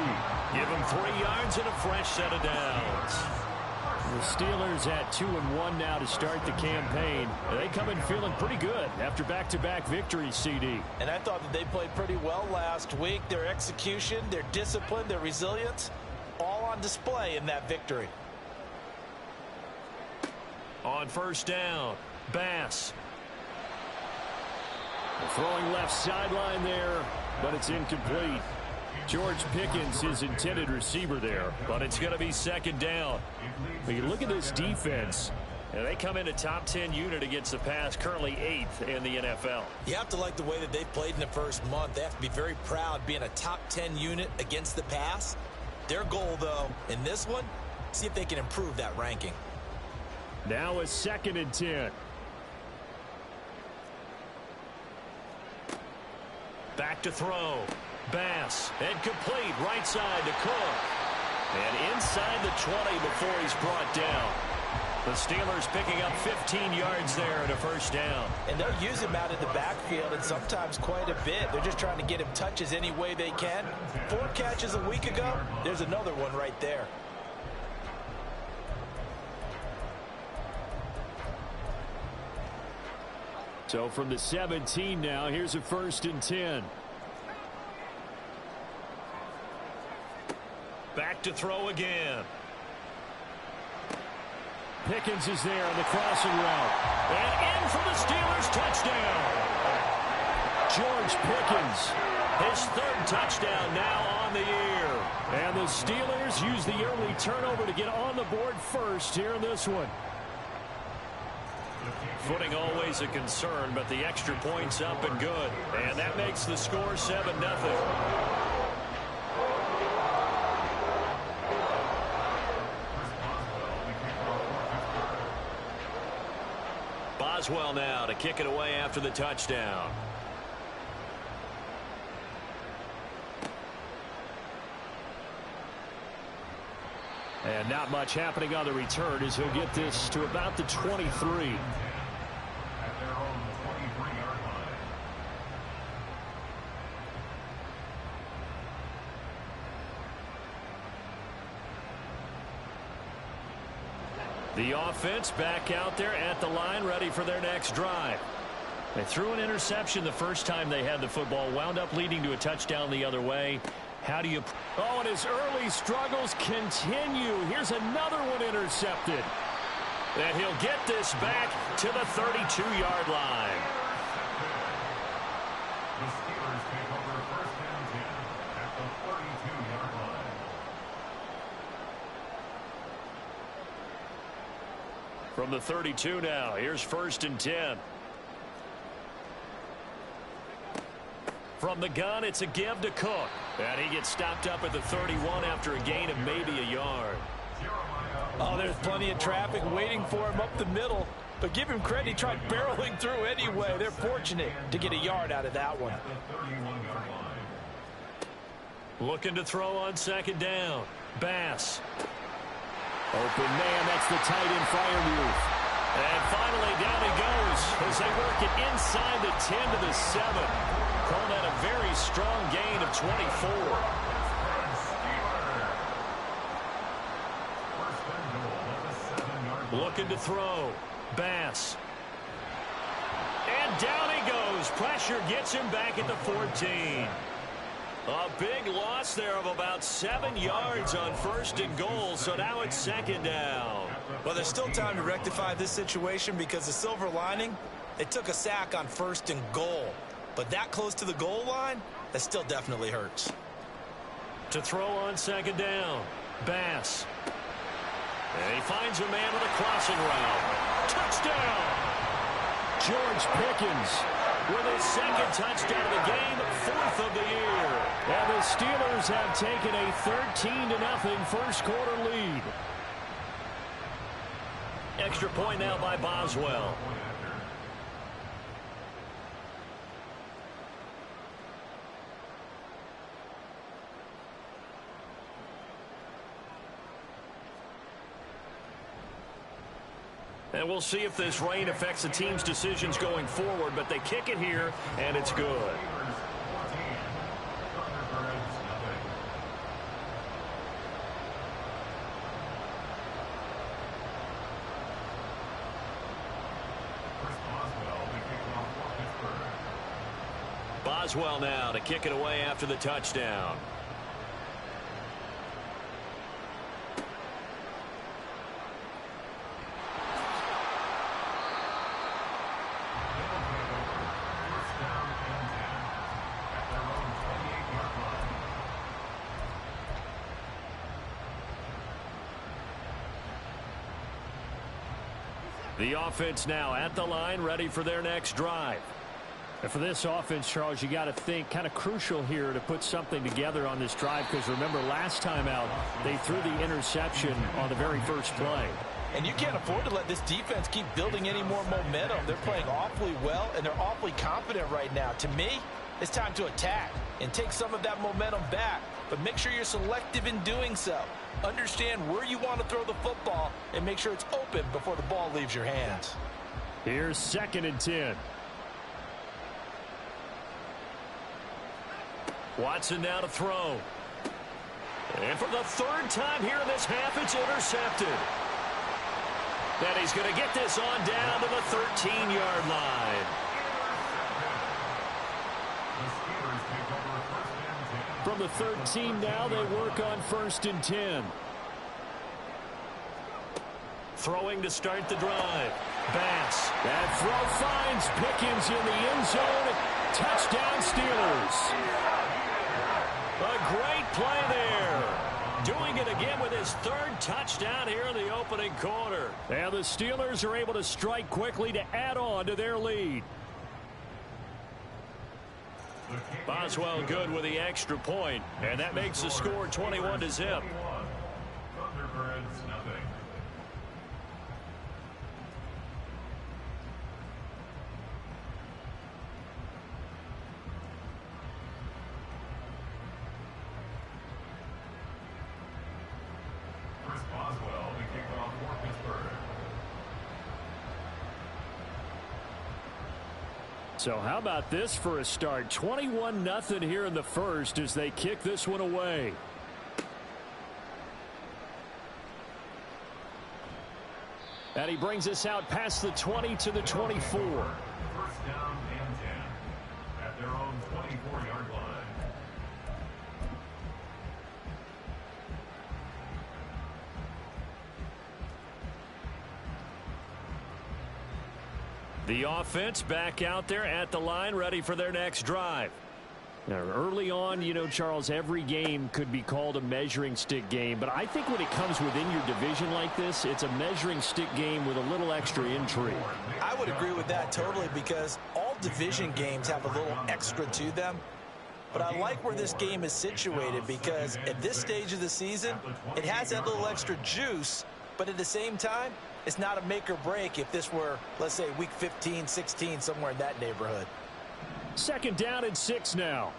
Speaker 1: Give him 3 yards and a fresh set of downs.
Speaker 4: The Steelers at 2-1 now to start the campaign. They come in feeling pretty good after back-to-back victories, CD.
Speaker 2: And I thought that they played pretty well last week. Their execution, their discipline, their resilience, all on display in that victory.
Speaker 1: On 1st down, Bass.
Speaker 4: Throwing left sideline there, but it's incomplete. George Pickens, his intended receiver there.
Speaker 1: But it's going to be second down.
Speaker 4: But you look at this defense.
Speaker 1: And they come in a top 10 unit against the pass, currently 8th in the NFL.
Speaker 2: You have to like the way that they've played in the first month. They have to be very proud being a top 10 unit against the pass. Their goal, though, in this one, see if they can improve that ranking.
Speaker 4: Now a 2nd and 10.
Speaker 1: Back to throw. Bass. And complete. Right side to Cook. And inside the 20 before he's brought down. The Steelers picking up 15 yards there and a first down.
Speaker 2: And they'll use him out in the backfield, and sometimes quite a bit. They're just trying to get him touches any way they can. 4 catches a week ago. There's another one right there.
Speaker 4: So from the 17 now, here's a 1st and 10.
Speaker 1: Back to throw again.
Speaker 4: Pickens is there on the crossing route.
Speaker 1: And in for the Steelers touchdown.
Speaker 4: George Pickens.
Speaker 1: His 3rd touchdown now on the year.
Speaker 4: And the Steelers use the early turnover to get on the board first here in this one.
Speaker 1: Footing always a concern, but the extra point's up and good. And that makes the score 7-0. Boswell now to kick it away after the touchdown.
Speaker 4: And not much happening on the return as he'll get this to about the 23.
Speaker 5: At their own 23-yard line.
Speaker 1: The offense back out there at the line, ready for their next drive. They threw an interception the first time they had the football, wound up leading to a touchdown the other way. How do you...
Speaker 4: Oh, and his early struggles continue. Here's another one intercepted.
Speaker 1: And he'll get this back to the 32-yard line.
Speaker 5: The Steelers take over 1st and 10 at the 32-yard line.
Speaker 1: From the 32 now, here's 1st and 10. From the gun, it's a give to Cook. And he gets stopped up at the 31 after a gain of maybe a yard.
Speaker 2: Oh, there's plenty of traffic waiting for him up the middle. But give him credit, he tried barreling through anyway. They're fortunate to get a yard out of that one.
Speaker 1: Looking to throw on 2nd down. Bass.
Speaker 4: Open man, that's the tight end Freiermuth.
Speaker 1: And finally down he goes as they work it inside the 10 to the 7. Calling that a very strong gain of 24. Looking to throw. Bass. And down he goes. Pressure gets him back at the 14. A big loss there of about 7 yards on 1st and goal, so now it's 2nd down.
Speaker 2: Well, there's still time to rectify this situation because the silver lining, they took a sack on 1st and goal. But that close to the goal line, that still definitely hurts.
Speaker 1: To throw on 2nd down. Bass. And he finds a man with a crossing route. Touchdown!
Speaker 4: George Pickens
Speaker 1: with his 2nd touchdown of the game, 4th of the year.
Speaker 4: And the Steelers have taken a 13-0 first quarter lead.
Speaker 1: Extra point now by Boswell. And we'll see if this rain affects the team's decisions going forward, but they kick it here, and it's good. Boswell now to kick it away after the touchdown.
Speaker 4: The offense now at the line, ready for their next drive. And for this offense, Charles, you got to think kind of crucial here to put something together on this drive, because remember last time out they threw the interception on the very first play.
Speaker 2: And you can't afford to let this defense keep building any more momentum. They're playing awfully well, and they're awfully confident right now. To me, it's time to attack and take some of that momentum back, but make sure you're selective in doing so. Understand where you want to throw the football and make sure it's open before the ball leaves your hands.
Speaker 4: Here's 2nd and 10. Watson now to throw. And for the 3rd time here in this half, it's intercepted. Then he's going to get this on down to the 13-yard line. From the 13 now, they work on 1st and 10. Throwing to start the drive. Bass. That throw finds Pickens in the end zone. Touchdown Steelers. A great play there. Doing it again with his 3rd touchdown here in the opening quarter. And the Steelers are able to strike quickly to add on to their lead. Boswell good with the extra point, and that makes the score 21-0.
Speaker 5: Thunderbirds, nothing. Chris Boswell, the kickoff for Pittsburgh.
Speaker 4: So how about this for a start? 21-0 here in the first as they kick this one away. And he brings us out past the 20 to the 24.
Speaker 5: First down and 10 at their own 24-yard line.
Speaker 4: The offense back out there at the line, ready for their next drive. Now, early on, you know, Charles, every game could be called a measuring stick game. But I think when it comes within your division like this, it's a measuring stick game with a little extra intrigue.
Speaker 2: I would agree with that totally, because all division games have a little extra to them. But I like where this game is situated, because at this stage of the season, it has that little extra juice. But at the same time, it's not a make or break if this were, let's say, week 15, 16, somewhere in that neighborhood.
Speaker 4: 2nd down and 6 now.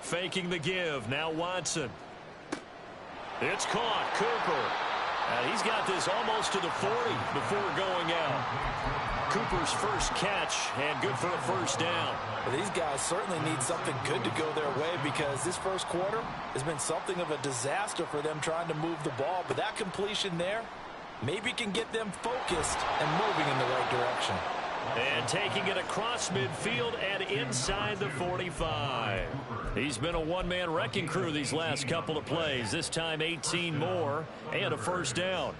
Speaker 4: Faking the give. Now Watson. It's caught. Cooper. And he's got this almost to the 40 before going out. Cooper's first catch, and good for a first down.
Speaker 2: Well, these guys certainly need something good to go their way, because this first quarter has been something of a disaster for them trying to move the ball. But that completion there maybe can get them focused and moving in the right direction.
Speaker 4: And taking it across midfield and inside the 45. He's been a one-man wrecking crew these last couple of plays. This time 18 more and a first down.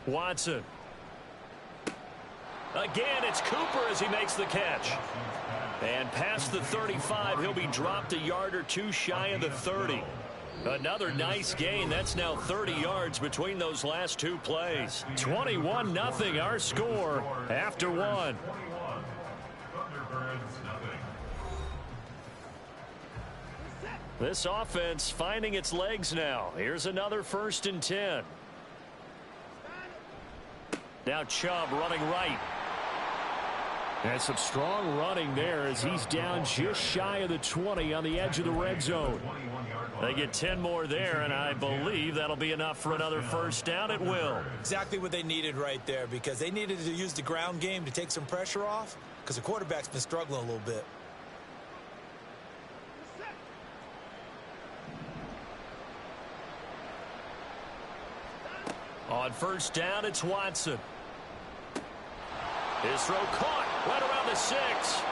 Speaker 4: Watson. Again, it's Cooper as he makes the catch. And past the 35, he'll be dropped a yard or two shy of the 30. Another nice gain. That's now 30 yards between those last two plays. 21-0 our score after one. This offense finding its legs now. Here's another 1st and 10. Now Chubb running right. And some strong running there as he's down just shy of the 20 on the edge of the red zone. They get 10 more there, and I believe that'll be enough for another first down. It will.
Speaker 2: Exactly what they needed right there, because they needed to use the ground game to take some pressure off, because the quarterback's been struggling a little bit.
Speaker 4: On first down, it's Watson. His throw caught right around the 6.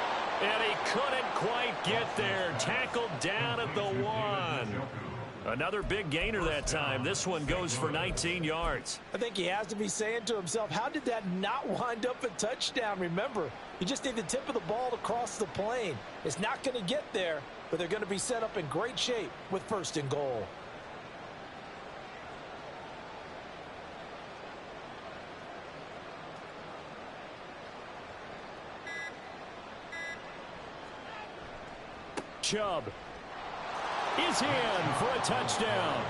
Speaker 4: And he couldn't quite get there. Tackled down at the 1. Another big gainer that time. This one goes for 19 yards.
Speaker 2: I think he has to be saying to himself, how did that not wind up a touchdown? Remember, you just need the tip of the ball to cross the plane. It's not going to get there, but they're going to be set up in great shape with 1st and goal.
Speaker 4: Chubb is in for a touchdown.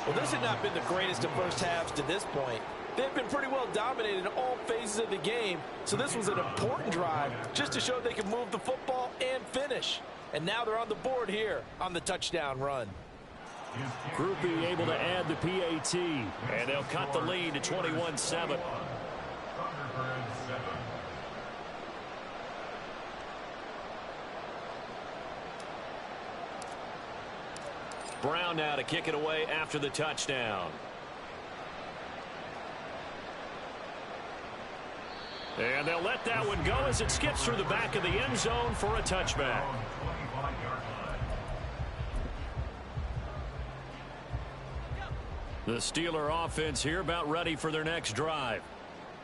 Speaker 2: Well, this had not been the greatest of first halves to this point. They've been pretty well dominated in all phases of the game, so this was an important drive just to show they can move the football and finish. And now they're on the board here on the touchdown run.
Speaker 4: Groupie able to add the PAT, and they'll cut the lead to 21-7. Brown now to kick it away after the touchdown. And they'll let that one go as it skips through the back of the end zone for a touchback. The Steeler offense here about ready for their next drive.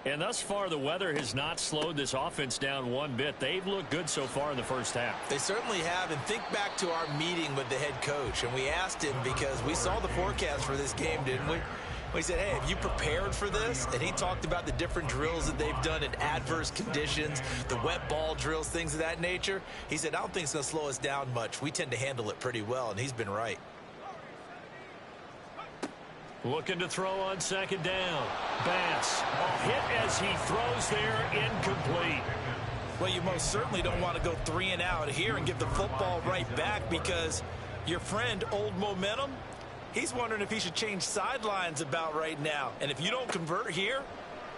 Speaker 4: And thus far, the weather has not slowed this offense down one bit. They've looked good so far in the first half.
Speaker 2: They certainly have. And think back to our meeting with the head coach. And we asked him because we saw the forecast for this game, didn't we? We said, hey, have you prepared for this? And he talked about the different drills that they've done in adverse conditions, the wet ball drills, things of that nature. He said, I don't think it's going to slow us down much. We tend to handle it pretty well, and he's been right.
Speaker 4: Looking to throw on second down. Bass, a hit as he throws there, incomplete.
Speaker 2: Well, you most certainly don't want to go 3 and out here and give the football right back because your friend, Old Momentum, he's wondering if he should change sidelines about right now. And if you don't convert here,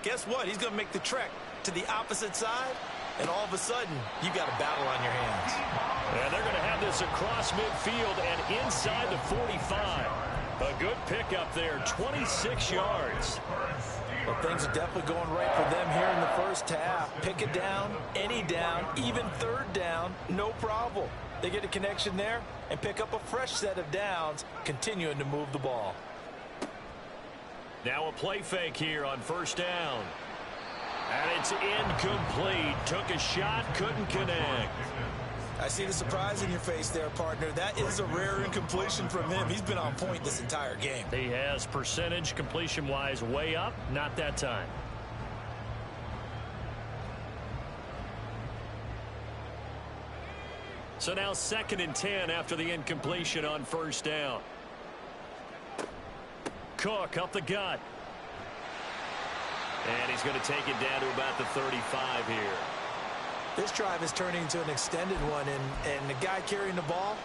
Speaker 2: guess what? He's going to make the trek to the opposite side, and all of a sudden, you've got a battle on your hands.
Speaker 4: And they're going to have this across midfield and inside the 45. A good pickup there, 26 yards.
Speaker 2: Well, things are definitely going right for them here in the first half. Pick it down, any down, even third down, no problem. They get a connection there and pick up a fresh set of downs, continuing to move the ball.
Speaker 4: Now a play fake here on first down. And it's incomplete. Took a shot, couldn't connect.
Speaker 2: I see the surprise in your face there, partner. That is a rare incompletion from him. He's been on point this entire game.
Speaker 4: He has percentage completion-wise way up, not that time. So now 2nd and 10 after the incompletion on first down. Cook up the gut. And he's going to take it down to about the 35 here.
Speaker 2: This drive is turning into an extended one, and the guy carrying the ball,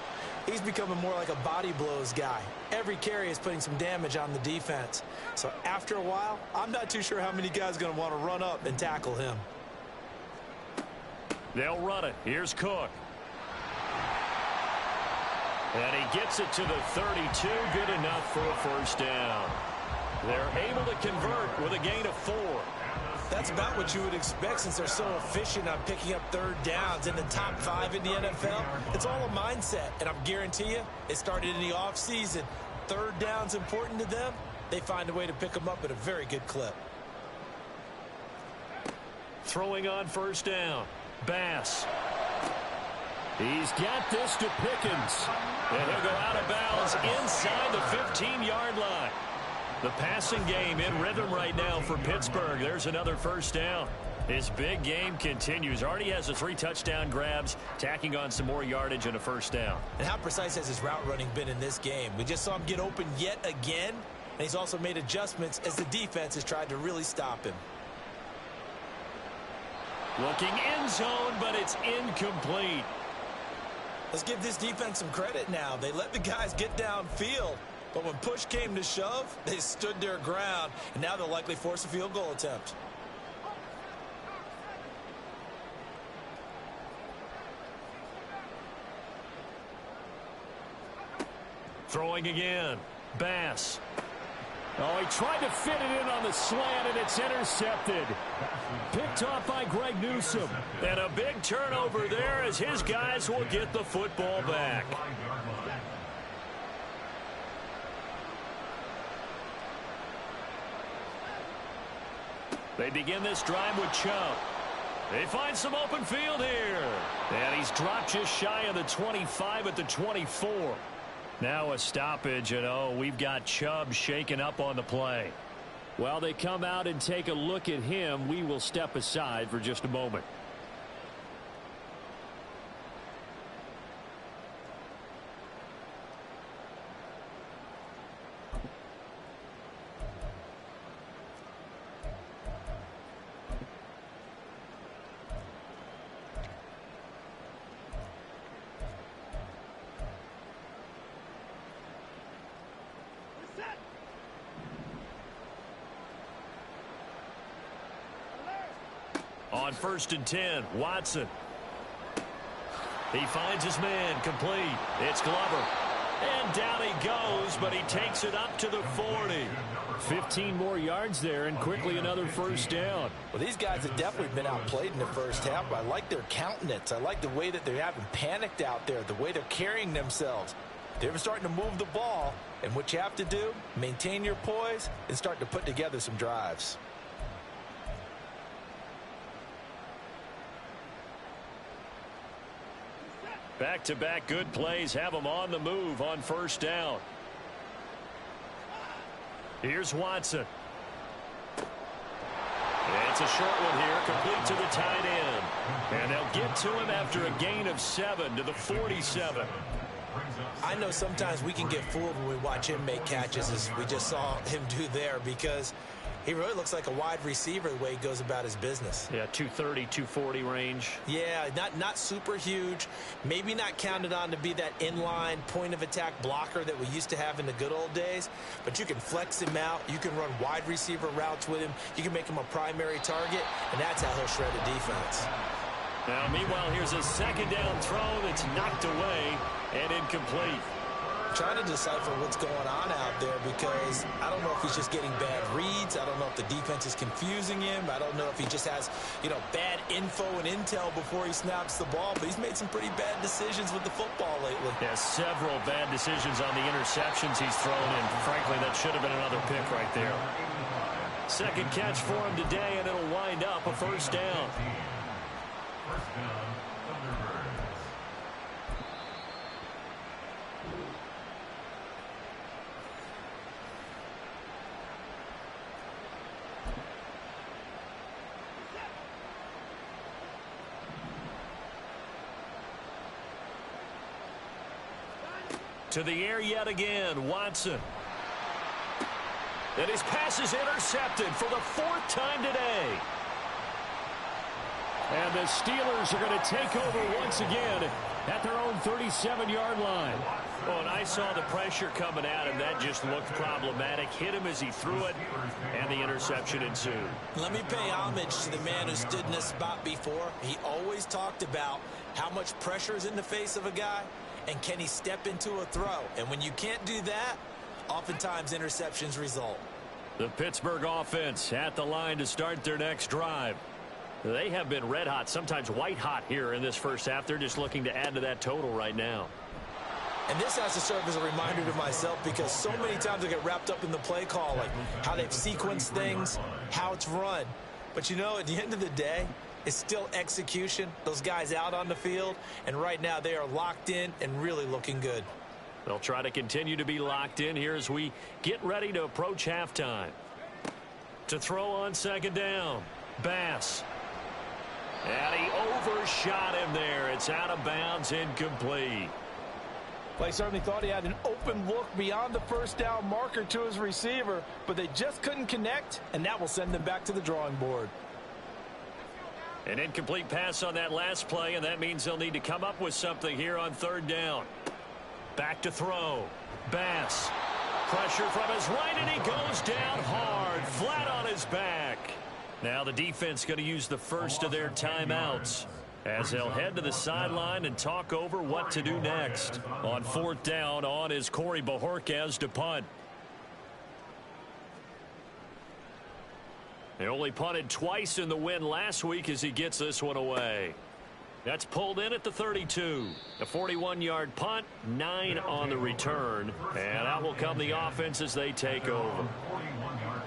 Speaker 2: he's becoming more like a body blows guy. Every carry is putting some damage on the defense. So after a while, I'm not too sure how many guys are going to want to run up and tackle him.
Speaker 4: They'll run it. Here's Cook. And he gets it to the 32. Good enough for a first down. They're able to convert with a gain of 4.
Speaker 2: That's about what you would expect since they're so efficient on picking up third downs in the top 5 in the NFL. It's all a mindset, and I guarantee you it started in the offseason. Third down's important to them. They find a way to pick them up at a very good clip.
Speaker 4: Throwing on first down. Bass. He's got this to Pickens. And he'll go out of bounds inside the 15-yard line. The passing game in rhythm right now for Pittsburgh. There's another first down. His big game continues. Already has the 3 touchdown grabs, tacking on some more yardage and a first down.
Speaker 2: And how precise has his route running been in this game? We just saw him get open yet again, and he's also made adjustments as the defense has tried to really stop him.
Speaker 4: Looking end zone, but it's incomplete.
Speaker 2: Let's give this defense some credit now. They let the guys get downfield. But when push came to shove, they stood their ground, and now they'll likely force a field goal attempt.
Speaker 4: Throwing again. Bass. Oh, he tried to fit it in on the slant, and it's intercepted. Picked off by Greg Newsome. And a big turnover there as his guys will get the football back. They begin this drive with Chubb. They find some open field here. And he's dropped just shy of the 25 at the 24. Now a stoppage, and we've got Chubb shaken up on the play. While they come out and take a look at him, we will step aside for just a moment. on 1st and 10. Watson. He finds his man, complete. It's Glover. And down he goes, but he takes it up to the 40. 15 more yards there, and quickly another first down.
Speaker 2: Well, these guys have definitely been outplayed in the first half, but I like their countenance. I like the way that they haven't panicked out there, the way they're carrying themselves. They're starting to move the ball, and what you have to do, maintain your poise and start to put together some drives.
Speaker 4: Back-to-back good plays have them on the move on first down. Here's Watson. It's a short one here, complete to the tight end. And they'll get to him after a gain of 7 to the 47.
Speaker 2: I know sometimes we can get fooled when we watch him make catches, as we just saw him do there, because he really looks like a wide receiver the way he goes about his business.
Speaker 4: Yeah, 230, 240 range.
Speaker 2: Yeah, not super huge. Maybe not counted on to be that inline point-of-attack blocker that we used to have in the good old days. But you can flex him out. You can run wide receiver routes with him. You can make him a primary target, and that's how he'll shred a defense.
Speaker 4: Now, meanwhile, here's a second down throw that's knocked away and incomplete.
Speaker 2: Trying to decipher what's going on out there, because I don't know if he's just getting bad reads. I don't know if the defense is confusing him. I don't know if he just has, bad info and intel before he snaps the ball. But he's made some pretty bad decisions with the football lately.
Speaker 4: Yeah, several bad decisions on the interceptions he's thrown in. Frankly, that should have been another pick right there. Second catch for him today, and it'll wind up a first down.
Speaker 5: First down, Thunderbirds.
Speaker 4: To the air yet again, Watson. And his pass is intercepted for the 4th time today. And the Steelers are going to take over once again at their own 37-yard line. Oh, and I saw the pressure coming at him. That just looked problematic. Hit him as he threw it, and the interception ensued.
Speaker 2: Let me pay homage to the man who stood in this spot before. He always talked about how much pressure is in the face of a guy, and can he step into a throw. And when you can't do that, oftentimes interceptions result.
Speaker 4: The Pittsburgh offense at the line to start their next drive. They have been red hot, sometimes white hot here in this first half. They're just looking to add to that total right now.
Speaker 2: And this has to serve as a reminder to myself, because so many times I get wrapped up in the play call, like how they've sequenced things, how it's run. But at the end of the day, it's still execution. Those guys out on the field, and right now they are locked in and really looking good.
Speaker 4: They'll try to continue to be locked in here as we get ready to approach halftime. To throw on second down, Bass. And he overshot him there. It's out of bounds, incomplete.
Speaker 2: Well, he certainly thought he had an open look beyond the first down marker to his receiver, but they just couldn't connect, and that will send them back to the drawing board.
Speaker 4: An incomplete pass on that last play, and that means they'll need to come up with something here on third down. Back to throw. Bass. Pressure from his right, and he goes down hard, flat on his back. Now the defense going to use the first of their timeouts as they'll head to the sideline and talk over what to do next. On fourth down, on is Corey Bojorquez to punt. They only punted twice in the win last week as he gets this one away. That's pulled in at the 32. A 41-yard punt, 9 on the return. And out will come the offense as they take over.
Speaker 5: 41-yard line.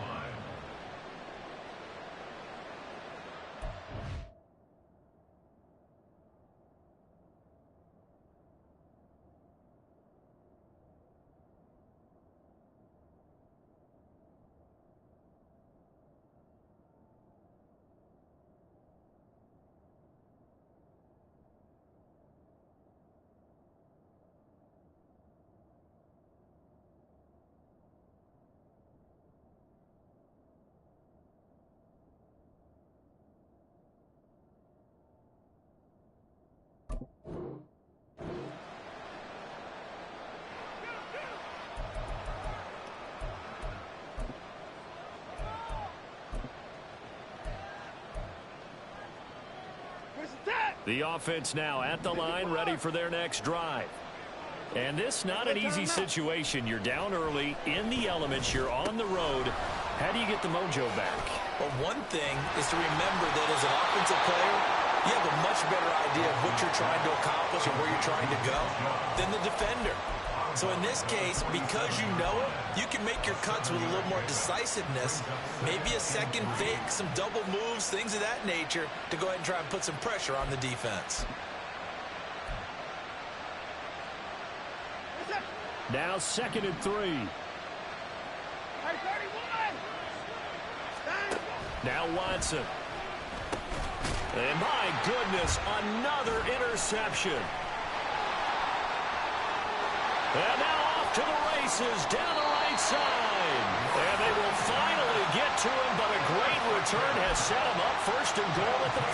Speaker 4: The offense now at the line, ready for their next drive. And this not an easy situation. You're down early, in the elements, you're on the road. How do you get the mojo back?
Speaker 2: Well, one thing is to remember that as an offensive player, you have a much better idea of what you're trying to accomplish and where you're trying to go than the defender. So in this case, because you know it, you can make your cuts with a little more decisiveness, maybe a second fake, some double moves, things of that nature, to go ahead and try and put some pressure on the defense.
Speaker 4: Now 2nd and 3.
Speaker 3: Hey, 31!
Speaker 4: Now Watson. And my goodness, another interception. And now off to the races down the right side. And they will finally get to him, but a great return has set him up 1st and goal at the 5.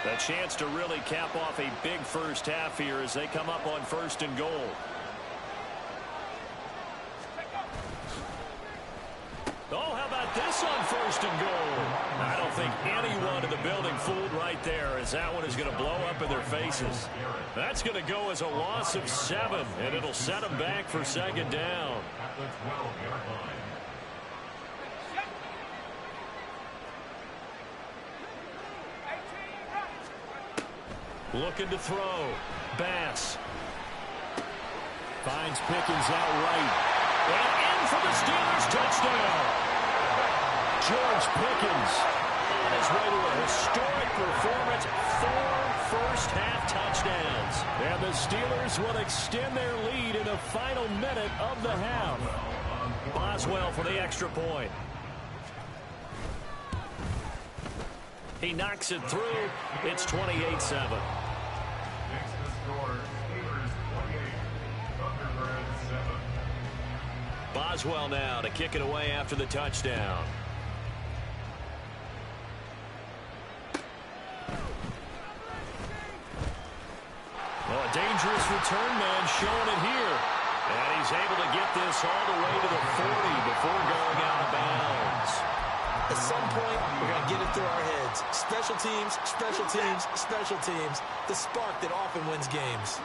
Speaker 4: A chance to really cap off a big first half here as they come up on 1st and goal. Oh, how about this on 1st and goal? I don't think anyone in the building fooled right there, as that one is going to blow up in their faces. That's going to go as a loss of 7, and it'll set them back for 2nd down.
Speaker 5: At the 12-yard line.
Speaker 4: Looking to throw. Bass. Finds Pickens out right. And in for the Steelers touchdown. George Pickens on his way to a historic performance. 4 first-half touchdowns. And the Steelers will extend their lead in the final minute of the half. Boswell for the extra point. He knocks it through. It's 28-7. Boswell now to kick it away after the touchdown. Well, a dangerous return man showing it here. And he's able to get this all the way to the 40 before going out of bounds.
Speaker 2: At some point, we're going to get it through our heads. Special teams, special teams, special teams. The spark that often wins games.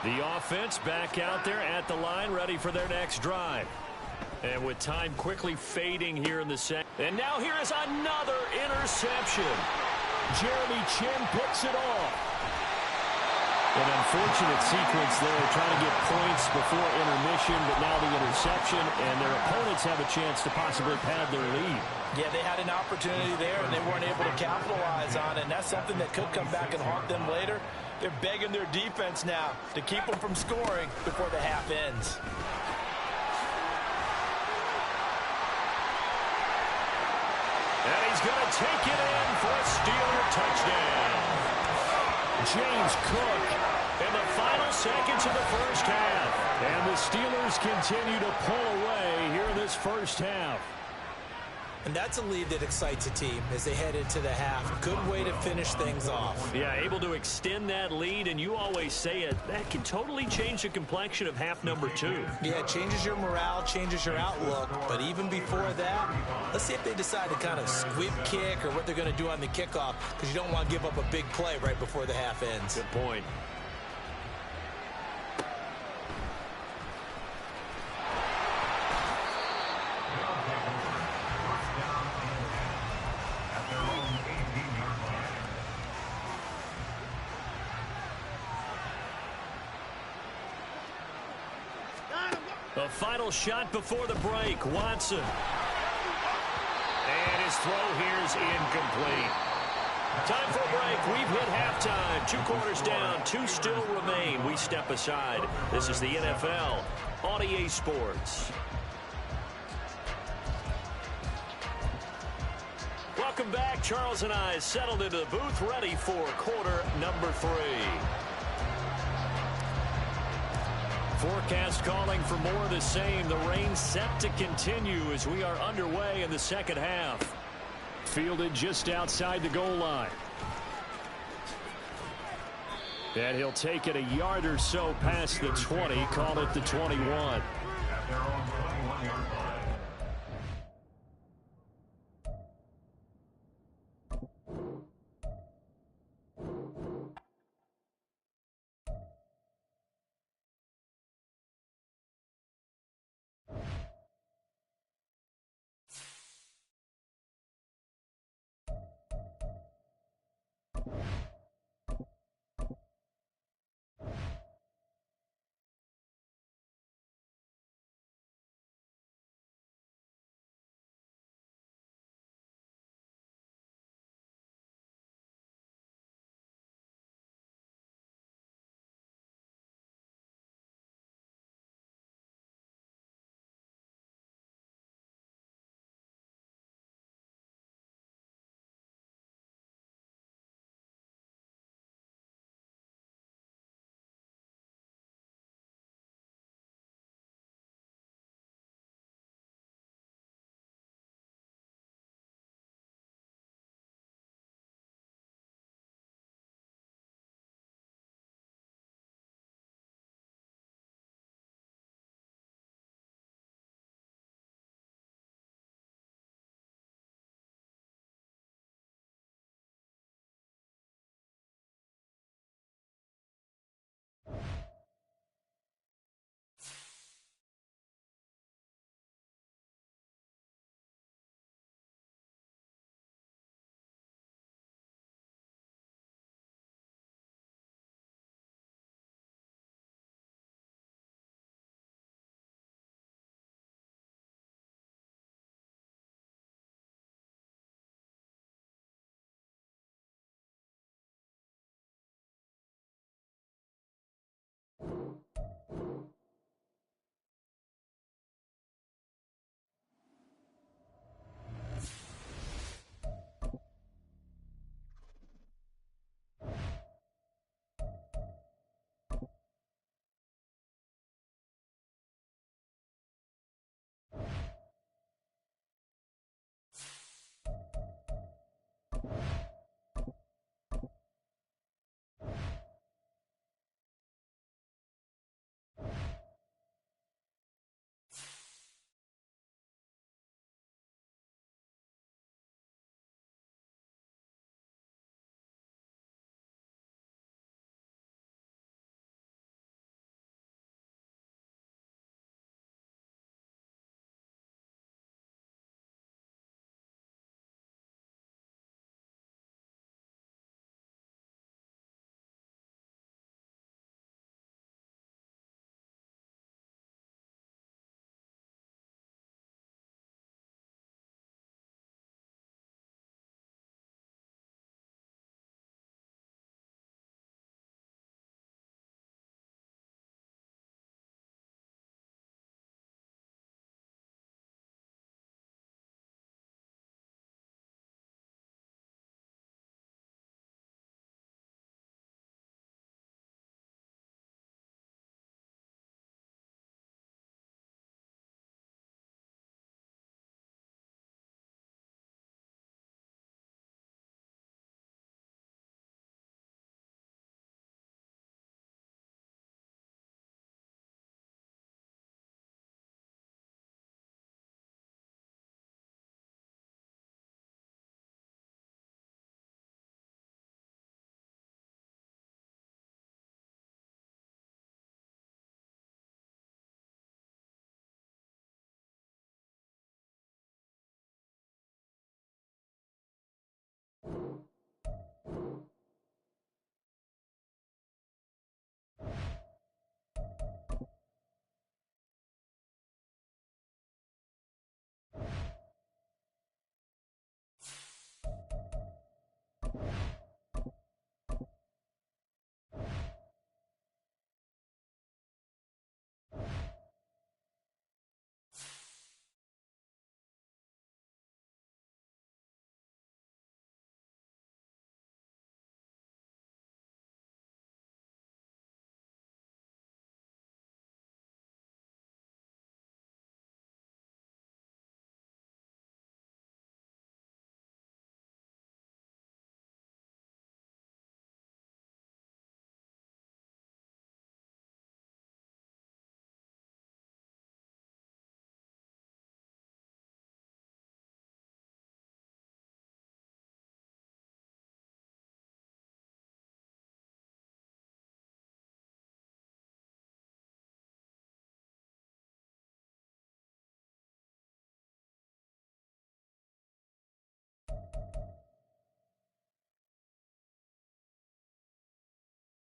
Speaker 4: The offense back out there at the line, ready for their next drive. And with time quickly fading here in the second. And now here is another interception. Jeremy Chinn picks it off. An unfortunate sequence there, trying to get points before intermission, but now the interception, and their opponents have a chance to possibly pad their lead.
Speaker 2: Yeah, they had an opportunity there, and they weren't able to capitalize on it, and that's something that could come back and haunt them later. They're begging their defense now to keep them from scoring before the half ends.
Speaker 4: And he's going to take it in for a Steeler touchdown. James Cook in the final seconds of the first half. And the Steelers continue to pull away here in this first half.
Speaker 2: And that's a lead that excites a team as they head into the half. Good way to finish things off.
Speaker 4: Yeah, able to extend that lead, and you always say it, that can totally change the complexion of half number 2.
Speaker 2: Yeah, it changes your morale, changes your outlook. But even before that, let's see if they decide to kind of squib kick or what they're going to do on the kickoff, because you don't want to give up a big play right before the half ends.
Speaker 4: Good point. A final shot before the break. Watson. And his throw here is incomplete. Time for a break. We've hit halftime. 2 quarters down. 2 still remain. We step aside. This is the NFL on EA Sports. Welcome back. Charles and I settled into the booth, ready for quarter number 3. Forecast calling for more of the same. The rain set to continue as we are underway in the second half. fielded just outside the goal line. And he'll take it a yard or so past the 20, call it the 21.
Speaker 5: At their own 21-yard line.